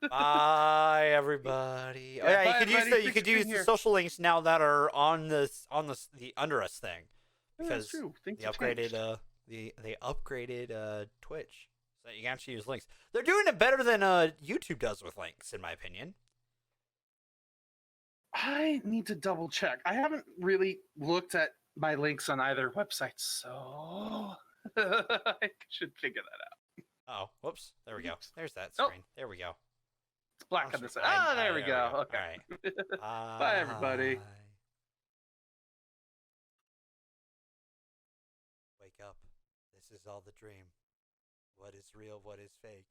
Bye, everybody. Oh yeah, Bye, you everybody. could Thanks for use being the here. social links now that are on the under us thing, Yeah, that's because true. Things the have upgraded changed. they upgraded Twitch, so you can actually use links. They're doing it better than YouTube does with links, in my opinion. I need to double check. I haven't really looked at my links on either website, so I should figure that out. Oh, whoops. There we go. There's that Oh. screen. There we go. It's black Oh, on this sweet. side. Ah, there we go. All Okay. right. Bye, everybody. Wake up. This is all the dream. What is real? What is fake?